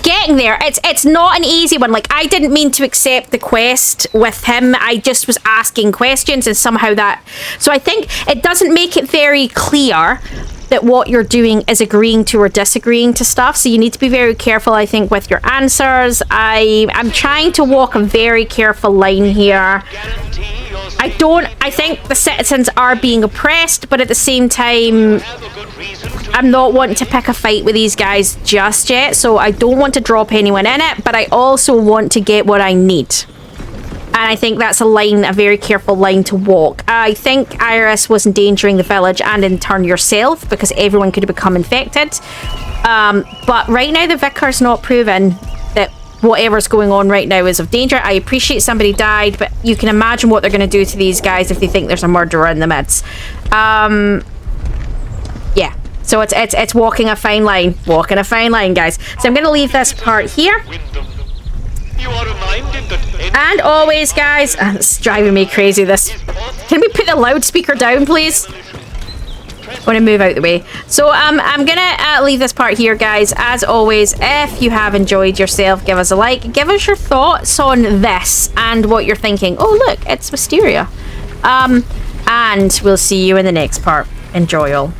getting there. It's not an easy one. Like, I didn't mean to accept the quest with him. I just was asking questions and somehow that... So I think it doesn't make it very clear that what you're doing is agreeing to or disagreeing to stuff. So you need to be very careful, I think, with your answers. I'm trying to walk a very careful line here. I think the citizens are being oppressed, but at the same time, I'm not wanting to pick a fight with these guys just yet, so I don't want to drop anyone in it, but I also want to get what I need. And I think that's a very careful line to walk. I think Iris was endangering the village and in turn yourself, because everyone could have become infected. But right now the vicar's not proven that whatever's going on right now is of danger. I appreciate somebody died, but you can imagine what they're going to do to these guys if they think there's a murderer in the midst. Yeah, so it's walking a fine line. Walking a fine line, guys. So I'm going to leave this part here. And always, guys, it's driving me crazy, this. Can we put the loudspeaker down, please? I want to move out the way. So I'm gonna leave this part here, guys. As always, if you have enjoyed yourself, give us a like, give us your thoughts on this and what you're thinking. Oh look, it's Wisteria. And we'll see you in the next part. Enjoy all.